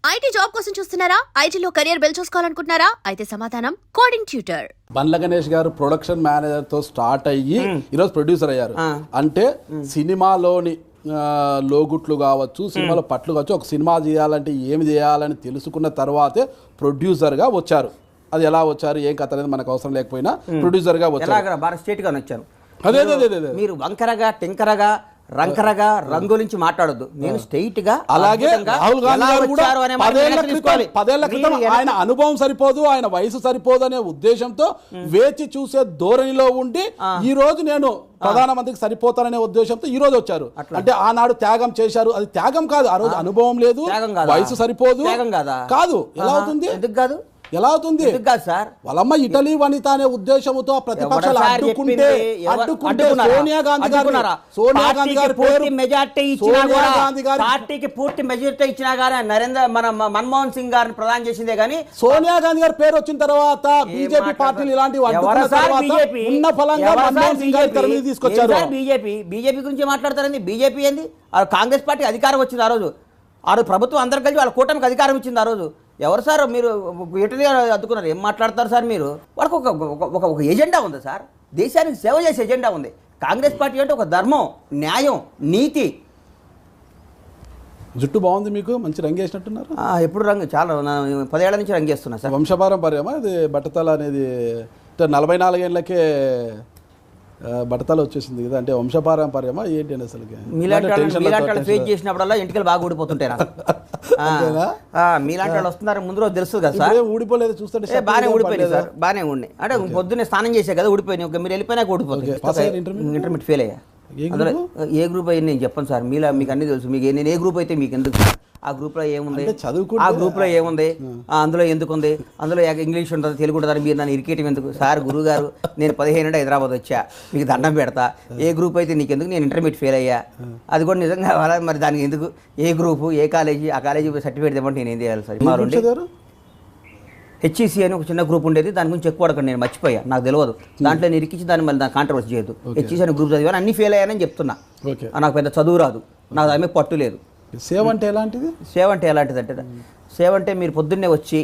IT job కోసం చూస్తున్నారా? ఐటీలో కెరియర్ బిల్డ్ చూసుకోవాలనుకుంటున్నారా? అయితే సమాధానం కోడింగ్ ట్యూటర్. బండ్ల గణేష్ గారు ప్రొడక్షన్ మేనేజర్ తో స్టార్ట్ అయ్యి ఈరోజు ప్రొడ్యూసర్ అయ్యారు. అంటే సినిమాలోని లోగుట్లు కావచ్చు, సినిమాలో పట్లు కావచ్చు, ఒక సినిమా చేయాలంటే ఏమి చేయాలని తెలుసుకున్న తర్వాతే ప్రొడ్యూసర్ గా వచ్చారు. అది ఎలా వచ్చారు, ఏం కథ అనేది మనకు అవసరం లేకపోయినా ప్రొడ్యూసర్ గా వచ్చారు. అదే మీరు వంకరగా టింకరగా రంకరగా రంగులించి మాట్లాడొద్దు. నేను స్ట్రైట్ గా అలాగే రాహుల్ గాంధీ గారు కూడా 10 ఏళ్ల క్రితం ఆయన అనుభవం సరిపోదు, ఆయన వయసు సరిపోదు అనే ఉద్దేశంతో వేచి చూసే ధోరణిలో ఉండి ఈ రోజు నేను ప్రధానమంత్రికి సరిపోతాననే ఉద్దేశంతో ఈ రోజు వచ్చారు. అంటే ఆనాడు త్యాగం చేశారు. అది త్యాగం కాదు, ఆ రోజు అనుభవం లేదు, వయసు సరిపోదు కాదు. ఎలా అవుతుంది? ఎందుకు కాదు? ఎలా అవుతుంది సార్? వాళ్ళమ్మ ఇటలీ వనిత అనే ఉద్దేశంతో ప్రతిపక్షాలు అడ్డుకుంటే సోనియా గాంధీ గారు పార్టీకి పూర్తి మెజారిటీ ఇచ్చినా గానీ మన్మోహన్ సింగ్ గారిని ప్రధానం చేసిందే గానీ సోనియా గాంధీ గారి పేరు వచ్చిన తర్వాత బీజేపీ పార్టీలు ఇలాంటివి ఉన్న ఫలంగా మన్మోహన్ సింగ్ గారి తెర మీద తీసుకొచ్చారు. బీజేపీ గురించి మాట్లాడతారండి. బీజేపీ ఏంది? కాంగ్రెస్ పార్టీ అధికారం వచ్చింది ఆ రోజు. ప్రభుత్వం అందరు కలిసి వాళ్ళ కూటమికి అధికారం ఇచ్చింది ఆ రోజు. ఎవరు సార్ మీరు ఇటలీ అద్దుకున్నారు? ఏం మాట్లాడతారు సార్ మీరు? వాళ్ళకు ఒక ఎజెండా ఉంది సార్, దేశానికి సేవ చేసే ఎజెండా ఉంది. కాంగ్రెస్ పార్టీ అంటే ఒక ధర్మం, న్యాయం, నీతి. జుట్టు బాగుంది, మీకు మంచి రంగు వేసినట్టున్నారు. ఎప్పుడు రంగు చాలా 10 ఏళ్ల నుంచి రంగు వేస్తున్నా సార్. వంశపారంపర్యమా ఇది? బట్టతల అనేది 44 ఏళ్ళకే బట్టతల వచ్చేసింది కదా, అంటే వంశపారంపర్యమా ఏంటి అని? అసలు మీలాంటి ఫేస్ చేసినప్పుడల్లా ఇంటికి బాగా ఊడిపోతుంటాయి నాకు. మీలాంటి వాళ్ళు వస్తున్నారు ముందు రోజు తెలుస్తుంది కదా సార్. ఊడిపోలేదు చూస్తుంటే బాగానే ఊడిపోయింది సార్, బాగానే ఉన్నాయి. అంటే పొద్దున్నే స్నానం చేసే కదా ఊడిపోయినాయి. మీరు వెళ్ళిపోయినాక ఊడిపోతుంది. ఇంటర్మీడియట్ ఫెయిల్ అయ్యా. అందులో ఏ గ్రూప్ అయ్యి నేను చెప్పను సార్, మీకు అన్ని తెలుసు. మీకు నేను ఏ గ్రూప్ అయితే మీకు ఎందుకు? ఆ గ్రూప్లో ఏముంది, ఆ గ్రూప్లో ఏముంది, అందులో ఎందుకు ఉంది, అందులో ఇంగ్లీష్ ఉంటుంది, తెలుగు ఉంటుంది, మీరు నన్ను ఇరికేయటం ఎందుకు సార్? గురువు గారు నేను 15 ఏళ్ళ హైదరాబాద్ వచ్చా, మీకు దండం పెడతా. ఏ గ్రూప్ అయితే నీకు ఎందుకు? నేను ఇంటర్మీడియట్ ఫెయిల్ అయ్యా. అది కూడా నిజంగా మరి దానికి ఎందుకు? ఏ గ్రూపు, ఏ కాలేజీ, ఆ కాలేజీ సర్టిఫికేట్ ఇవ్వమంటే నేను ఏం చేయాలి సార్? మా హెచ్ఈసీ అని ఒక చిన్న గ్రూప్ ఉండేది, దాని గురించి ఎక్కువ అడగండి, నేను మర్చిపోయా, నాకు తెలియదు. దాంట్లో నేను ఇరికించి దాన్ని మళ్ళీ దాని కాంట్రవర్సీ చేయొద్దు. హెచ్ఈసీ అని గ్రూప్ చదివాను, అన్ని ఫెయిల్ అయ్యానని చెప్తున్నా. నాకు పెద్ద చదువు రాదు, నాకు దాని మీద పట్టు లేదు. సేవ అంటే ఎలాంటిది? సేవ అంటే ఎలాంటిది అంటే, సేవ అంటే మీరు పొద్దున్నే వచ్చి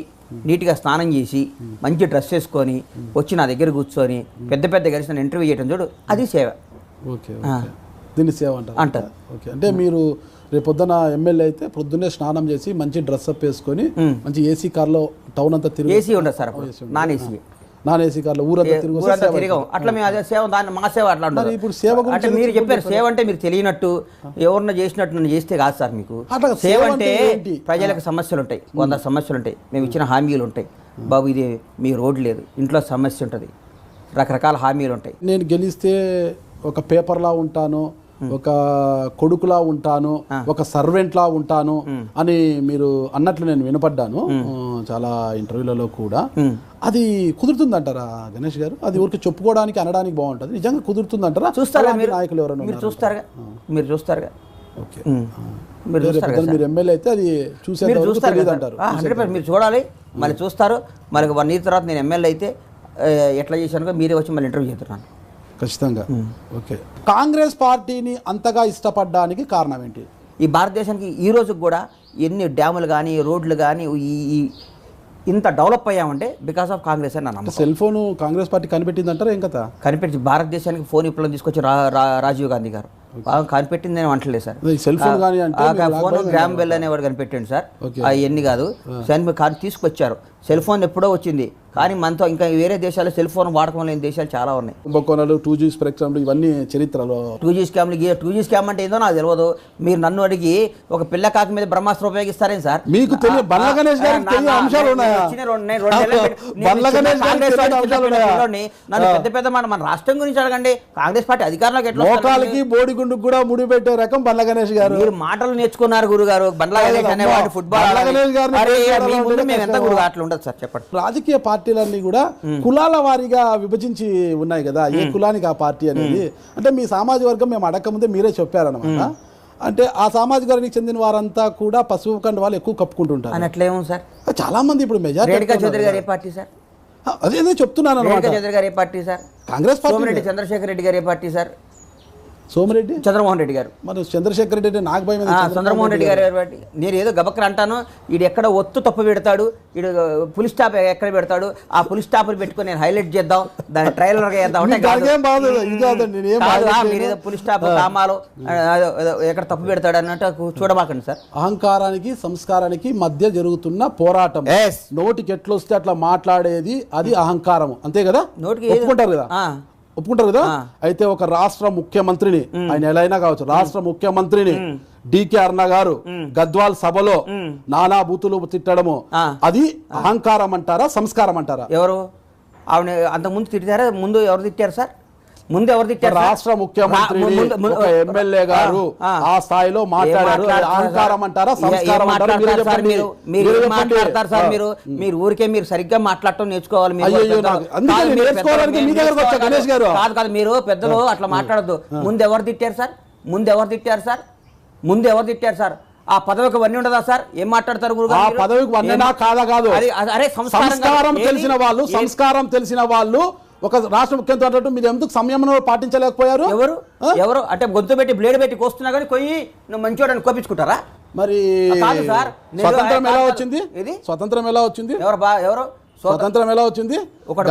నీట్గా స్నానం చేసి మంచి డ్రెస్ వేసుకొని వచ్చి నా దగ్గర కూర్చొని పెద్ద కలిసి నన్ను ఇంటర్వ్యూ చేయడం చూడు, అది సేవ. ఓకే, దీన్ని సేవ అంటారు. ఓకే, అంటే మీరు రేపు పొద్దున ఎమ్మెల్యే అయితే పొద్దున్నే స్నానం చేసి మంచి డ్రెస్అప్ వేసుకొని మంచి ఏసీ కార్లో టౌన్ అంతా తిరిగి. ఏసీ ఉండదు సార్, నాన్ ఏసీ కార్లో ఊరంతా తిరిగాం. అట్లా మేము అదే సేవ, దాన్ని మా సేవ అట్లా ఉంటుంది. ఇప్పుడు సేవ అంటే మీరు చెప్పారు సేవ అంటే మీరు తెలియనట్టు ఎవరన్నా చేసినట్టు నన్ను చేస్తే కాదు సార్. మీకు సేవ అంటే ప్రజలకు సమస్యలు ఉంటాయి, 100 సమస్యలు ఉంటాయి, మేము ఇచ్చిన హామీలు ఉంటాయి. బాబు ఇది మీ రోడ్ లేదు, ఇంట్లో సమస్య ఉంటుంది, రకరకాల హామీలు ఉంటాయి. నేను గెలిస్తే ఒక పేపర్లా ఉంటాను, ఒక కొడుకులా ఉంటాను, ఒక సర్వెంట్లా ఉంటాను అని మీరు అన్నట్లు నేను వినపడ్డాను చాలా ఇంటర్వ్యూలలో కూడా. అది కుదురుతుందంటారా గణేష్ గారు? అది ఊరికి చెప్పుకోవడానికి అనడానికి బాగుంటుంది, నిజంగా కుదురుతుందంటారా? చూస్తారా నాయకులు ఎవరైనా? మీరు చూస్తారుగా. ఓకే, మీరు ఎమ్మెల్యే అయితే అది చూసే అంటారు. 100% మీరు చూడాలి, మళ్ళీ చూస్తారు. మళ్ళీ 1 year తర్వాత నేను ఎమ్మెల్యే అయితే ఎట్లా చేశాను మీరే వచ్చి మళ్ళీ ఇంటర్వ్యూ చేస్తున్నాను ఖచ్చితంగా. ఓకే, కాంగ్రెస్ పార్టీని అంతగా ఇష్టపడడానికి కారణం ఏంటి? ఈ భారతదేశానికి ఈ రోజుకి కూడా ఎన్ని డ్యాములు కానీ రోడ్లు కానీ ఇంత డెవలప్ అయ్యామంటే బికాస్ ఆఫ్ కాంగ్రెస్ అని నమ్మకం. సెల్ ఫోన్ కాంగ్రెస్ పార్టీ కనిపెట్టింది అంటారా? ఏం కదా కనిపెట్టి భారతదేశానికి ఫోన్ విప్లవం తీసుకొచ్చి రాజీవ్ గాంధీ గారు కనిపెట్టింది నేను అంటలేదు sir. Cell phone phone gram bell అనేవాడు కనిపెట్టాడు సార్. అవన్నీ కాదు, తీసుకొచ్చారు. సెల్ ఫోన్ ఎప్పుడో వచ్చింది, కానీ మనతో ఇంకా వేరే దేశాలు సెల్ ఫోన్ వాడకం లేని దేశాలు చాలా ఉన్నాయి. కుంభకోణాలు, 2G స్పెక్ట్రమ్, ఇవన్నీ చరిత్రలో 2G స్కామ్ అంటే ఏందో నాకు తెలియదు. మీరు నన్ను అడిగి ఒక పిల్ల కాకి మీద బ్రహ్మాస్త్రం ఉపయోగిస్తారేం సార్? మీకు బండ్ల గణేష్ గారికి అంశాలు ఉన్నాయా? నన్ను పెద్ద మాట మన రాష్ట్రం గురించి అడగండి. కాంగ్రెస్ పార్టీ అధికారంలోకి ఎట్లా? మోకాలకి బోడిగుండుకు కూడా ముడి పెట్టే రకం బండ్ల గణేష్ గారు. మీరు మాటలు నేర్చుకున్నారు గురుగారు. బండ్ల గణేష్ అనేవాడు ఫుట్బాల్ ఎంత గురువు అట్లా ఉండదు సార్. చెప్పండి. రాజకీయ పార్టీలన్నీ కూడా కులాల వారీగా విభజించి ఉన్నాయి కదా, ఏ కులానికి ఆ పార్టీ అనేది. అంటే మీ సామాజిక వర్గం మేము అడగక ముందే మీరే చెప్పారనమాట. అంటే ఆ సామాజిక వర్గానికి చెందిన వారంతా కూడా పసుపు కండ వాళ్ళు ఎక్కువ కప్పుకుంటుంటారు. అట్లేమో సార్, చాలా మంది ఇప్పుడు మెజారిటీ చౌదరి గారు ఏ పార్టీ సార్? అదే చెప్తున్నాను. చౌదరి గారు ఏ party sir? Congress party. Chandrasekhar Reddy గారు ఏ పార్టీ సార్? సోమిరెడ్డి చంద్రమోహన్ రెడ్డి గారు. మరి చంద్రశేఖర్ రెడ్డి అంటే నాకు భయం చంద్రమోహన్ రెడ్డి గారు బట్టి నేను ఏదో గబక్కర అంటాను, వీడు ఎక్కడ ఒత్తు తప్పు పెడతాడు, వీడు పులి స్టాప్ ఎక్కడ పెడతాడు, ఆ పులి స్టాప్లు పెట్టుకొని నేను హైలైట్ చేద్దాం, దాన్ని ట్రైలర్గా చేద్దాం అంటే మీరు ఏదో పులి స్టాప్ కామాలు ఎక్కడ తప్పు పెడతాడు అన్నట్టు చూడమాకండి సార్. అహంకారానికి సంస్కారానికి మధ్య జరుగుతున్న పోరాటం. నోటికి ఎట్లా వస్తే అట్లా మాట్లాడేది అది అహంకారం, అంతే కదా? నోటికి ఒప్పుకుంటారు కదా? అయితే ఒక రాష్ట్ర ముఖ్యమంత్రిని, ఆయన ఎలా అయినా కావచ్చు, రాష్ట్ర ముఖ్యమంత్రిని డికే అరుణ గారు గద్వాల్ సభలో నానా బూతులు తిట్టడము అది అహంకారం అంటారా, సంస్కారం అంటారా? ఎవరు ఆవిడ అంతకుముందు తిట్టారా? ముందు ఎవరు తిట్టారు సార్? ముందు ఎవరు తిట్టారు? రాష్ట్ర ముఖ్యమంత్రి ఎమ్మెల్యే గారు ఆ స్థాయిలో మాట్లాడారు. అహంకారం అంటారా, సంస్కారం అంటారా? మీరు మాట్లాడతారు సార్. మీరు ఊరికే మీరు సరిగ్గా మాట్లాడటం నేర్చుకోవాలి. కాదు మీరు పెద్దలు అట్లా మాట్లాడద్దు. ముందు ఎవరు తిట్టారు సార్? ముందు ఎవరు తిట్టారు సార్? ఆ పదవికి వన్నీ ఉండదా సార్? ఏం మాట్లాడతారు గురుగారు? ఆ పదవికి వన్నీనా కాదా? కాదు. అరే సంస్కారం తెలిసిన వాళ్ళు ఒక రాష్ట్ర ముఖ్యమంత్రి అన్నట్టు మీరు ఎందుకు సంయమనం పాటించలేకపోయారు? ఎవరు అంటే గొంతు పెట్టి బ్లేడ్ పెట్టి కోస్తున్నా కానీ కొయ్యి నువ్వు మంచివాడని కోపించుకుంటారా? మరి కాదు సార్. స్వతంత్రం ఎలా వచ్చింది? స్వతంత్రం ఎలా వచ్చింది? స్వతంత్రం ఎలా వచ్చింది?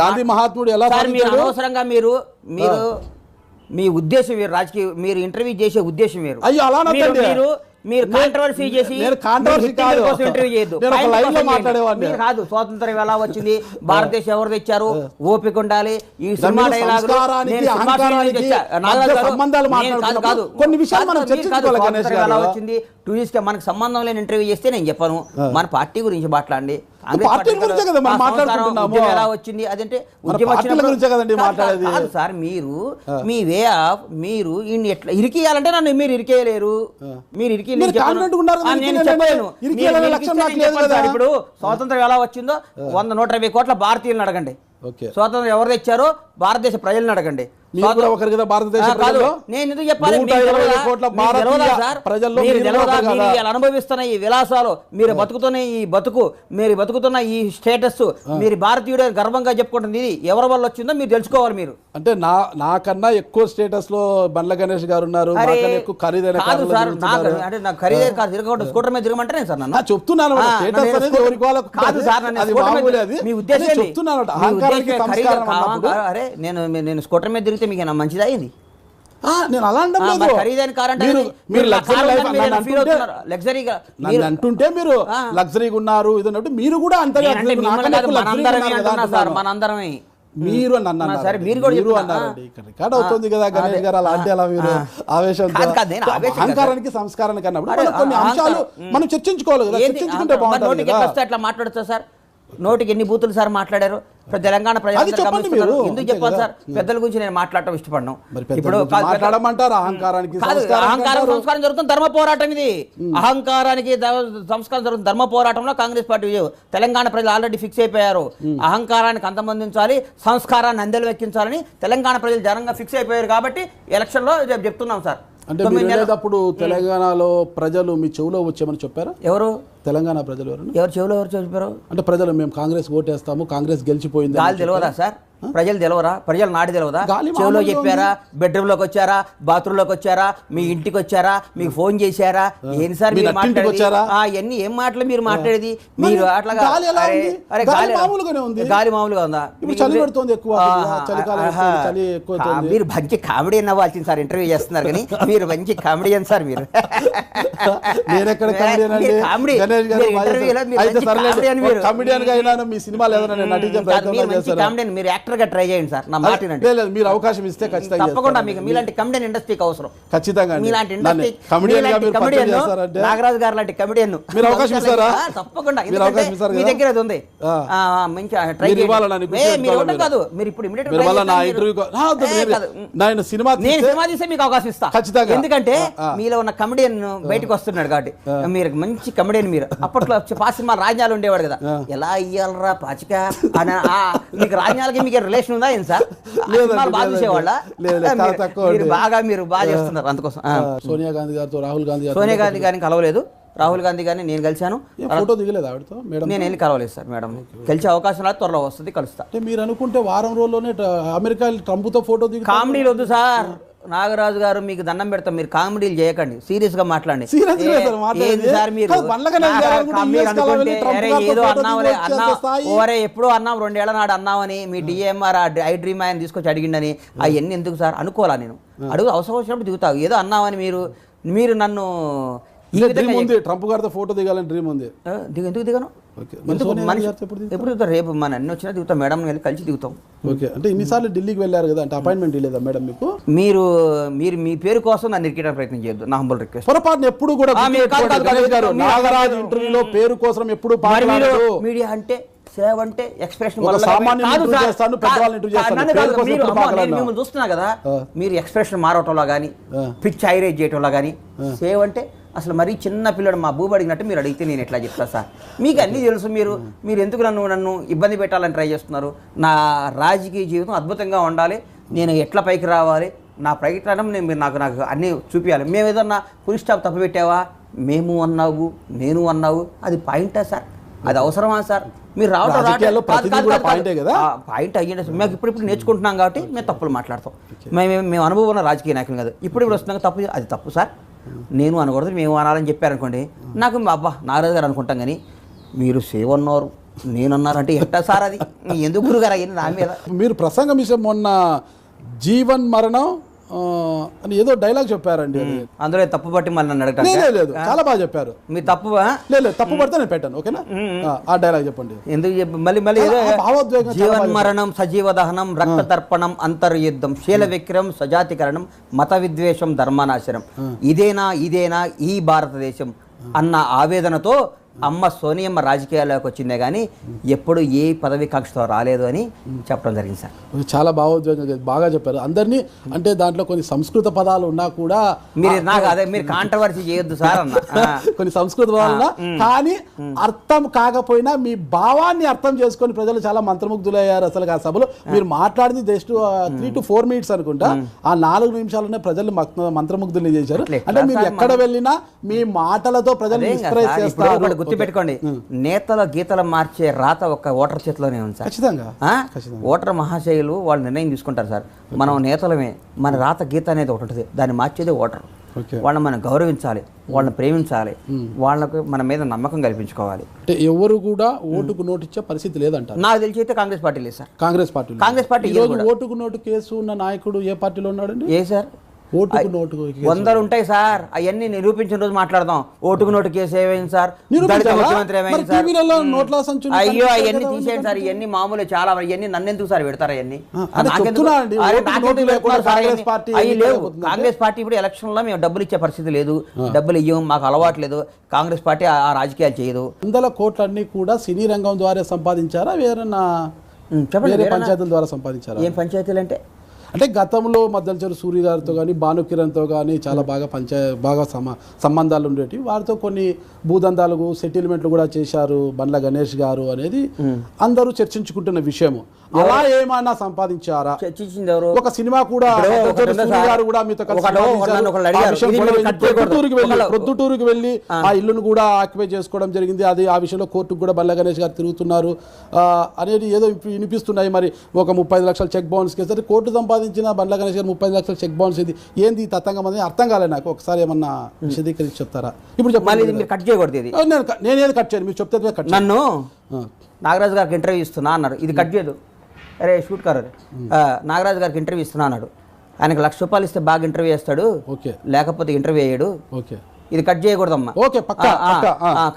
గాంధీ మహాత్ముడు ఎలా? అనవసరంగా మీరు మీ ఉద్దేశం వేరు, రాజకీయ మీరు ఇంటర్వ్యూ చేసే ఉద్దేశం వేరు. అయ్యో అలా మీరు కాంట్రవర్సీ చేసి ఇంటర్వ్యూ చేయొద్దు. కాదు స్వాతంత్రం ఎలా వచ్చింది, భారతదేశం ఎవరు తెచ్చారు, ఓపిక ఉండాలి. ఈ సినిమా డైలాగ్ ఎలా వచ్చింది, టూరిస్ట్ మనకు సంబంధం లేని ఇంటర్వ్యూ చేస్తే నేను చెప్పాను. మన పార్టీ గురించి మాట్లాడండి. ఎలా వచ్చింది అదంటే కాదు సార్. మీ వే ఆఫ్ మీరు ఎట్లా ఇరికియాలంటే నన్ను మీరు ఇరికేయలేరు. మీరు ఇప్పుడు స్వాతంత్రం ఎలా వచ్చిందో 100-120 కోట్ల భారతీయులను అడగండి. స్వాతంత్రం ఎవరు తెచ్చారో భారతదేశ ప్రజలను అడగండి. నేను ఎందుకు చెప్పాలి? అనుభవిస్తున్న ఈ విలాసాలు, మీరు బతుకుతున్న ఈ స్టేటస్, మీరు భారతీయుడు గర్వంగా చెప్పుకుంటుంది, ఇది ఎవరి వల్ల వచ్చిందో మీరు తెలుసుకోవాలి. మీరు అంటే నాకన్నా ఎక్కువ స్టేటస్ లో బండ్ల గణేష్ గారు ఉన్నారు. ఖరీదైన కారు తిరగకుండా స్కూటర్ మీద తిరగమంటే సార్ నన్ను చెప్తున్నాను. మీ ఉద్దేశం అరే నేను స్కూటర్ మీద తిరిగితే మీకు మంచిదా అయింది? నేను అలా ఖరీదైన కార్ అంటే లగ్జరీగా అంటుంటే మీరు లగ్జరీగా ఉన్నారు ఇది అన్నట్టు మీరు కూడా అంత మనందరమే. మీరు రికార్డ్ అవుతుంది కదా గణేష్ గారు, అలా అంటే అలా మీరు ఆవేశంతో అహంకారానికి సంస్కారానికి అన్నప్పుడు కొన్ని అంశాలు మనం చర్చించుకోవాలి కదా, చర్చించుకుంటే బాగుంటుంది. అట్లా మాట్లాడుతా సార్? నోటికి ఎన్ని బూతులు సార్ మాట్లాడారు? తెలంగాణ ప్రజలు ఎందుకు చెప్పాలి సార్? పెద్దల గురించి నేను మాట్లాడటం ఇష్టపడను. ఇప్పుడు అహంకారం సంస్కారం జరుగుతుంది ధర్మ పోరాటం. ఇది అహంకారానికి సంస్కారం జరుగుతుంది ధర్మ పోరాటంలో కాంగ్రెస్ పార్టీ తెలంగాణ ప్రజలు ఆల్రెడీ ఫిక్స్ అయిపోయారు. అహంకారానికి అంతమందించాలి, సంస్కారాన్ని అందెలు వెక్కించాలని తెలంగాణ ప్రజలు జనంగా ఫిక్స్ అయిపోయారు. కాబట్టి ఎలక్షన్లో చెప్తున్నాం సార్. అంటే అప్పుడు తెలంగాణలో ప్రజలు మీ చెవులో వచ్చామని చెప్పారు. ఎవరు? తెలంగాణ ప్రజలు ఎవరు చెవులో ఎవరు చెప్పారు? అంటే ప్రజలు మేము కాంగ్రెస్ ఓటేస్తాము, కాంగ్రెస్ గెలిచిపోయింది తెలియదా సార్? ప్రజలు తెలియరా? ప్రజలు నాటి తెలియదా? చెవులో చెప్పారా? బెడ్రూమ్ లోకి వచ్చారా? బాత్రూమ్ లోకి వచ్చారా? మీ ఇంటికి వచ్చారా? మీకు ఫోన్ చేశారా? ఏంటి సార్ మీరు మాట్లాడేది? అవన్నీ ఏం మాటలు మీరు మాట్లాడేది? మీరు అట్లాగా గాలి మామూలుగా ఉందా? మీరు మంచి కామెడీ అవ్వాల్సింది సార్. ఇంటర్వ్యూ చేస్తున్నారు కానీ మీరు మంచి కామెడియన్ సార్. మీరు మీరు యాక్టర్ గా ట్రై చేయండి సార్. నా మాట మీరు అవకాశం ఇస్తే తప్పకుండా మీకు మీలాంటి కమెడియన్ ఇండస్ట్రీకి అవసరం. ఖచ్చితంగా మీలాంటి ఇండస్ట్రీ నాగరాజు గారు లాంటి కమెడియన్ మీరు అవకాశం ఇస్తారా? తప్పకుండా. మీ దగ్గర అది ఉంది. మంచి ట్రై చేయండి. కాదు మీరు ఇప్పుడు నేను సినిమా తీస్తే మీకు అవకాశం ఇస్తా ఖచ్చితంగా. ఎందుకంటే మీలో ఉన్న కమెడియన్ బయటకు వస్తున్నాడు కాబట్టి మీరు మంచి కమెడియన్. మీరు అప్పట్లో పాసిమా రాజ్యాలు ఉండేవాడు కదా, ఎలా ఇయ్యాలరా పాచిక అని. మీకు రాజ్యాలకి మీకు రిలేషన్ ఉందా ఏం సార్? బాగా చూసేవాళ్ళ మీరు బాగా చేస్తున్నారు. అందుకోసం సోనియా గాంధీ గారితో సోనియా గాంధీ గారిని కలవలేదు. రాహుల్ గాంధీ గారిని నేను కలిశాను. ఫోటో దిగలేదు ఆవిడతో? నేను వెళ్ళి కలవలేదు సార్. మేడం కలిసే అవకాశం లేదు, త్వరలో వస్తుంది, కలుస్తా. మీరు అనుకుంటే వారం రోజుల్లోనే అమెరికా ట్రంప్తో ఫోటో దిగి కామెడీలు వద్దు సార్. నాగరాజు గారు మీకు దండం పెడతాం, మీరు కామెడీలు చేయకండి, సీరియస్ గా మాట్లాడండి. Serious గా సార్ మాట్లాడేది. ఏంది సార్ మీరు కాదు, బండ్లకన్నా చేయాలనుకుంటే మీరు US కాలం వెళ్ళి అనుకుంటే, ట్రంప్ అరే గారితో ఏదో ఫోటో అన్నావులే దిగి అన్నా వచ్చేంత స్థాయి. ఓరే ఎప్పుడో అన్నాం 2 ఏళ్ల నాడు అన్నామని మీ డిఎంఆర్ ఐ డ్రీమ్ ఆయన తీసుకొచ్చి అడిగిండని అవన్నీ ఎందుకు సార్ అనుకోవాలా? నేను అడుగు అవసరం వచ్చినప్పుడు దిగుతావు. ఏదో అన్నామని మీరు నన్ను ఈ విధంగా డ్రీమ్ ఉంది, ట్రంప్ గారితో ఫోటో దిగాలని డ్రీమ్ ఉంది. ఎందుకు దిగను? ఓకే. మరి ఎందుకు సోనియా మనిషి గారితో ఎప్పుడు దిగుతారు? ఎప్పుడు దిగుతాం? రేపు మన అన్ని వచ్చినా దిగుతాం, మేడం వెళ్ళి కలిసి దిగుతాం. ఓకే. అంటే ఇన్నిసార్లు ఢిల్లీకి వెళ్ళారు కదా, అంటే అపాయింట్మెంట్ లేదా మేడం మీకు? మీరు మీ పేరు కోసం నన్ను ఇరికేయడానికి ప్రయత్నం చేయొద్దు, నా హంబల్ రిక్వెస్ట్. పొరపాటున ఎప్పుడు కూడా గుర్తుపెట్టుకోండి గణేష్ గారు, నాగరాజ్ ఇంటర్వ్యూలో పేరు కోసం ఎప్పుడు పాల్గొనలేదు. మీడియా అంటే సేవ అంటే ఎక్స్ప్రెషన్ ఒక సామాన్యుని ఇంటర్వ్యూ చేస్తాను, పెద్దవాళ్ళని ఇంటర్వ్యూ చేస్తాను. పేరు కోసం ఎప్పుడు మాట్లాడను. మిమ్మల్ని చూస్తున్నా కదా, మీరు ఎక్స్ప్రెషన్ మారటంలో కానీ పిచ్ హైరేజ్ చేయటంలో కానీ సేవ్ అంటే అసలు మరీ చిన్న పిల్లడు మా భూమి అడిగినట్టు మీరు అడిగితే నేను ఎట్లా చెప్తా సార్? మీకు అన్నీ తెలుసు. మీరు ఎందుకు నన్ను ఇబ్బంది పెట్టాలని ట్రై చేస్తున్నారు? నా రాజకీయ జీవితం అద్భుతంగా ఉండాలి, నేను ఎట్లా పైకి రావాలి, నా ప్రయత్నం మీరు నాకు అన్నీ చూపించాలి. మేము ఏదన్నా ఫుల్ స్టాప్ తప్పు పెట్టావా, మేము అన్నావు నేను అన్నావు, అది పాయింటా సార్? అది అవసరమా సార్? మీరు రాజకీయాల్లో ప్రతిదీ కూడా పాయింటే కదా? పాయింట్ అయ్యింది. మేము ఇప్పుడు నేర్చుకుంటున్నాం కాబట్టి మేము తప్పులు మాట్లాడతాం. మేము అనుభవం ఉన్న రాజకీయ నాయకులు కాదు. ఇప్పుడు వస్తున్నాం తప్పు, అది తప్పు సార్, నేను అనకూడదు మేము అనాలని చెప్పారనుకోండి, నాకు అబ్బా నాగరాజు గారు అనుకుంటాం. కానీ మీరు సేవ్ అన్నారు నేను అన్నారంటే ఎట్టా సార్? అది ఎందుకు గురుగారు అయ్యింది నా మీద? మీరు ప్రసంగం విషయం మొన్న జీవన్ మరణం అని ఏదో డైలాగ్ చెప్పారండి. అందులో తప్పు పట్టి మళ్ళీ నన్ను అడగటం లేదు, చాలా బాగా చెప్పారు. మీరు తప్పు లేదు, తప్పు పడితే నేను పెట్టాను. ఓకేనా? ఆ డైలాగ్ చెప్పండి. ఎందుకు మళ్ళీ ఏదో భావోద్వేగం. జీవన్ మరణం, సజీవ దహనం, రక్త తర్పణం, అంతర్యుద్ధం, శీల విక్రయం, సజాతికరణం, మత విద్వేషం, ధర్మనాశనం, ఇదేనా ఈ భారతదేశం అన్న ఆవేదనతో అమ్మ సోనియమ్మ రాజకీయాల్లోకి వచ్చిందే కానీ ఎప్పుడు ఏ పదవి కాంక్షతో రాలేదు అని చెప్పడం జరిగింది సార్. చాలా భావోద్వేగంగా బాగా చెప్పారు అందరినీ. అంటే దాంట్లో కొన్ని సంస్కృత పదాలు ఉన్నా కూడా మీరు కాంట్రవర్సీ చేయొద్దు సార్ అన్న. కొన్ని సంస్కృత పదాలు ఉన్నా కానీ అర్థం కాకపోయినా మీ భావాన్ని అర్థం చేసుకొని ప్రజలు చాలా మంత్రముగ్ధులయ్యారు. అసలు ఆ సభలో మీరు మాట్లాడింది జస్ట్ 3 to 4 minutes అనుకుంటా, ఆ 4 నిమిషాలనే ప్రజలు మంత్రముగ్ధుల్ని చేశారు. అంటే మీరు ఎక్కడ వెళ్ళినా మీ మాటలతో ప్రజలు ఎక్స్ప్రెస్ చేస్తారు. గుర్తుపెట్టుకోండి, నేతల గీతలు మార్చే రాత ఒక ఓటర్ చేతిలోనే ఉంది సార్. ఖచ్చితంగా ఓటర్ మహాశయులు వాళ్ళు నిర్ణయం తీసుకుంటారు సార్. మనం నేతలమే, మన రాత గీత అనేది ఒకటి ఉంటుంది, దాన్ని మార్చేది ఓటర్. వాళ్ళని మనం గౌరవించాలి, వాళ్ళని ప్రేమించాలి, వాళ్ళకు మన మీద నమ్మకం కల్పించుకోవాలి. అంటే ఎవరు కూడా ఓటుకు నోటు ఇచ్చే పరిస్థితి లేదంట. నాకు తెలిసి అయితే కాంగ్రెస్ పార్టీ లేదు సార్. కాంగ్రెస్ పార్టీ ఓటుకు నోటు కేసు ఉన్న నాయకుడు ఏ పార్టీలో ఉన్నాడండి? ఏ సార్? ఓటుకు నోటు 100 ఉంటాయి సార్, అవన్నీ నిరూపించిన రోజు మాట్లాడదాం. ఓటుకు నోటు కేసు ఏమైంది సార్? ముఖ్యమంత్రి ఏమైంది సార్? అయ్యో అవన్నీ తీసేయండి సార్, ఇవన్నీ మామూలు చాలా. ఇవన్నీ నన్ను ఎందుకు సార్ పెడతారు? అవన్నీ కాంగ్రెస్ పార్టీ ఇప్పుడు ఎలక్షన్ లో మేము డబ్బులు ఇచ్చే పరిస్థితి లేదు, డబ్బులు ఇవ్వం, మాకు అలవాటు లేదు. కాంగ్రెస్ పార్టీ ఆ రాజకీయాలు చేయదు. 100 కోట్లన్నీ కూడా సినీ రంగం ద్వారా సంపాదించారా, వేరే పంచాయతీల ద్వారా సంపాదించారా? ఏం పంచాయతీలు అంటే గతంలో మద్దలచెరు సూర్య గారితో కానీ భానుకిరణ్తో కానీ చాలా బాగా సంబంధాలు ఉండేవి. వారితో కొన్ని భూదందాలు సెటిల్మెంట్లు కూడా చేశారు బండ్ల గణేష్ గారు అనేది అందరూ చర్చించుకుంటున్న విషయము. అలా ఏమైనా సంపాదించారా? ఒక సినిమా కూడా ప్రొద్దుటూరుకి వెళ్ళి ఆ ఇల్లును కూడా ఆక్యుపై చేసుకోవడం జరిగింది. అది ఆ విషయంలో కోర్టుకు కూడా బండ్ల గణేష్ గారు తిరుగుతున్నారు అనేది ఏదో వినిపిస్తున్నాయి. మరి ఒక 35 లక్షల చెక్ బౌన్స్ కేసు కోర్టు సంపాదించిన బండ్ల గణేష్ గారు 35 లక్షల చెక్ బౌన్స్ ఇది ఏంది తతంగం అనేది అర్థం కాలేదు నాకు. ఒకసారి ఏమన్నా విశదీకరించి చెప్తారా? ఇప్పుడు చెప్పండి. కట్ చేయకూడదు, నేనేది కట్ చేయను, మీరు చెప్తే కట్. నన్ను నాగరాజు గారికి ఇంటర్వ్యూ ఇస్తున్నా అన్నారు, ఇది కట్ చేయదు. అరే షూట్ కారు నాగరాజు గారికి ఇంటర్వ్యూ ఇస్తున్నా అన్నాడు. ఆయనకు ₹1,00,000 ఇస్తే బాగా ఇంటర్వ్యూ చేస్తాడు, లేకపోతే ఇంటర్వ్యూ అయ్యాడు. ఇది కట్ చేయకూడదమ్మా,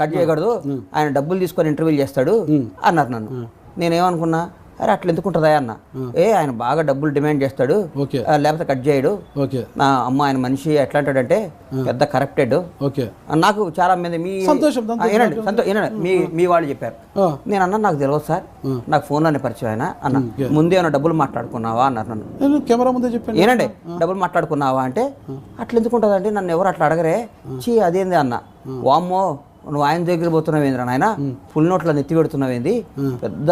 కట్ చేయకూడదు. ఆయన డబ్బులు తీసుకొని ఇంటర్వ్యూలు చేస్తాడు అన్నారు నన్ను. నేనేమనుకున్నా, అరే అట్లా ఎందుకుంటుందా అన్న. ఆయన బాగా డబ్బులు డిమాండ్ చేస్తాడు, లేకపోతే కట్ చేయడు. అమ్మ ఆయన మనిషి ఎట్లా అంటాడంటే పెద్ద కరప్టెడ్. నాకు చాలా మంది మీ వాళ్ళు చెప్పారు. నేను అన్నా నాకు తెలియదు సార్, నాకు ఫోన్లోనే పరిచయం ఆయన అన్న. ముందే ఏమైనా డబ్బులు మాట్లాడుకున్నావా అన్నారు నన్ను. కెమెరా ముందే చెప్పాను. ఏనండి డబ్బులు మాట్లాడుకున్నావా అంటే అట్లా ఎందుకుంటుందండి, నన్ను ఎవరు అట్లా అడగరే, చీ అదేంది అన్న. వామ్మో నువ్వు ఆయన దగ్గర పోతున్నావేంద్రా నాయన, ఫుల్ నోట్లో నెత్తి పెడుతున్నావేంది, పెద్ద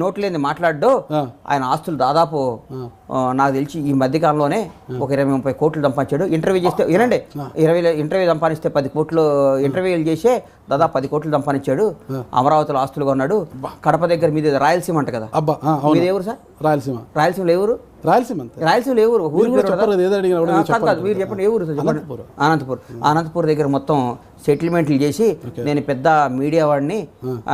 నోటు లేని మాట్లాడు. ఆయన ఆస్తులు దాదాపు నాకు తెలిసి ఈ మధ్యకాలంలోనే ఒక 20-30 కోట్లు సంపాదించాడు. ఇంటర్వ్యూ చేస్తే వినండి, 20 ఇంటర్వ్యూ సంపాదిస్తే 10 కోట్లు ఇంటర్వ్యూలు చేసే దాదాపు 10 కోట్లు సంపాదించాడు. అమరావతిలో ఆస్తులుగా ఉన్నాడు. కడప దగ్గర మీది రాయలసీమ అంట కదా, మీది ఎవరు సార్? రాయలసీమలో ఎవరు? రాయలసీమలో ఎవరు? ఊరు మీరు చెప్పండి, ఏ ఊరు సార్? చెప్పండి. అనంతపూర్ దగ్గర మొత్తం సెటిల్మెంట్లు చేసి నేను పెద్ద మీడియా వాడిని,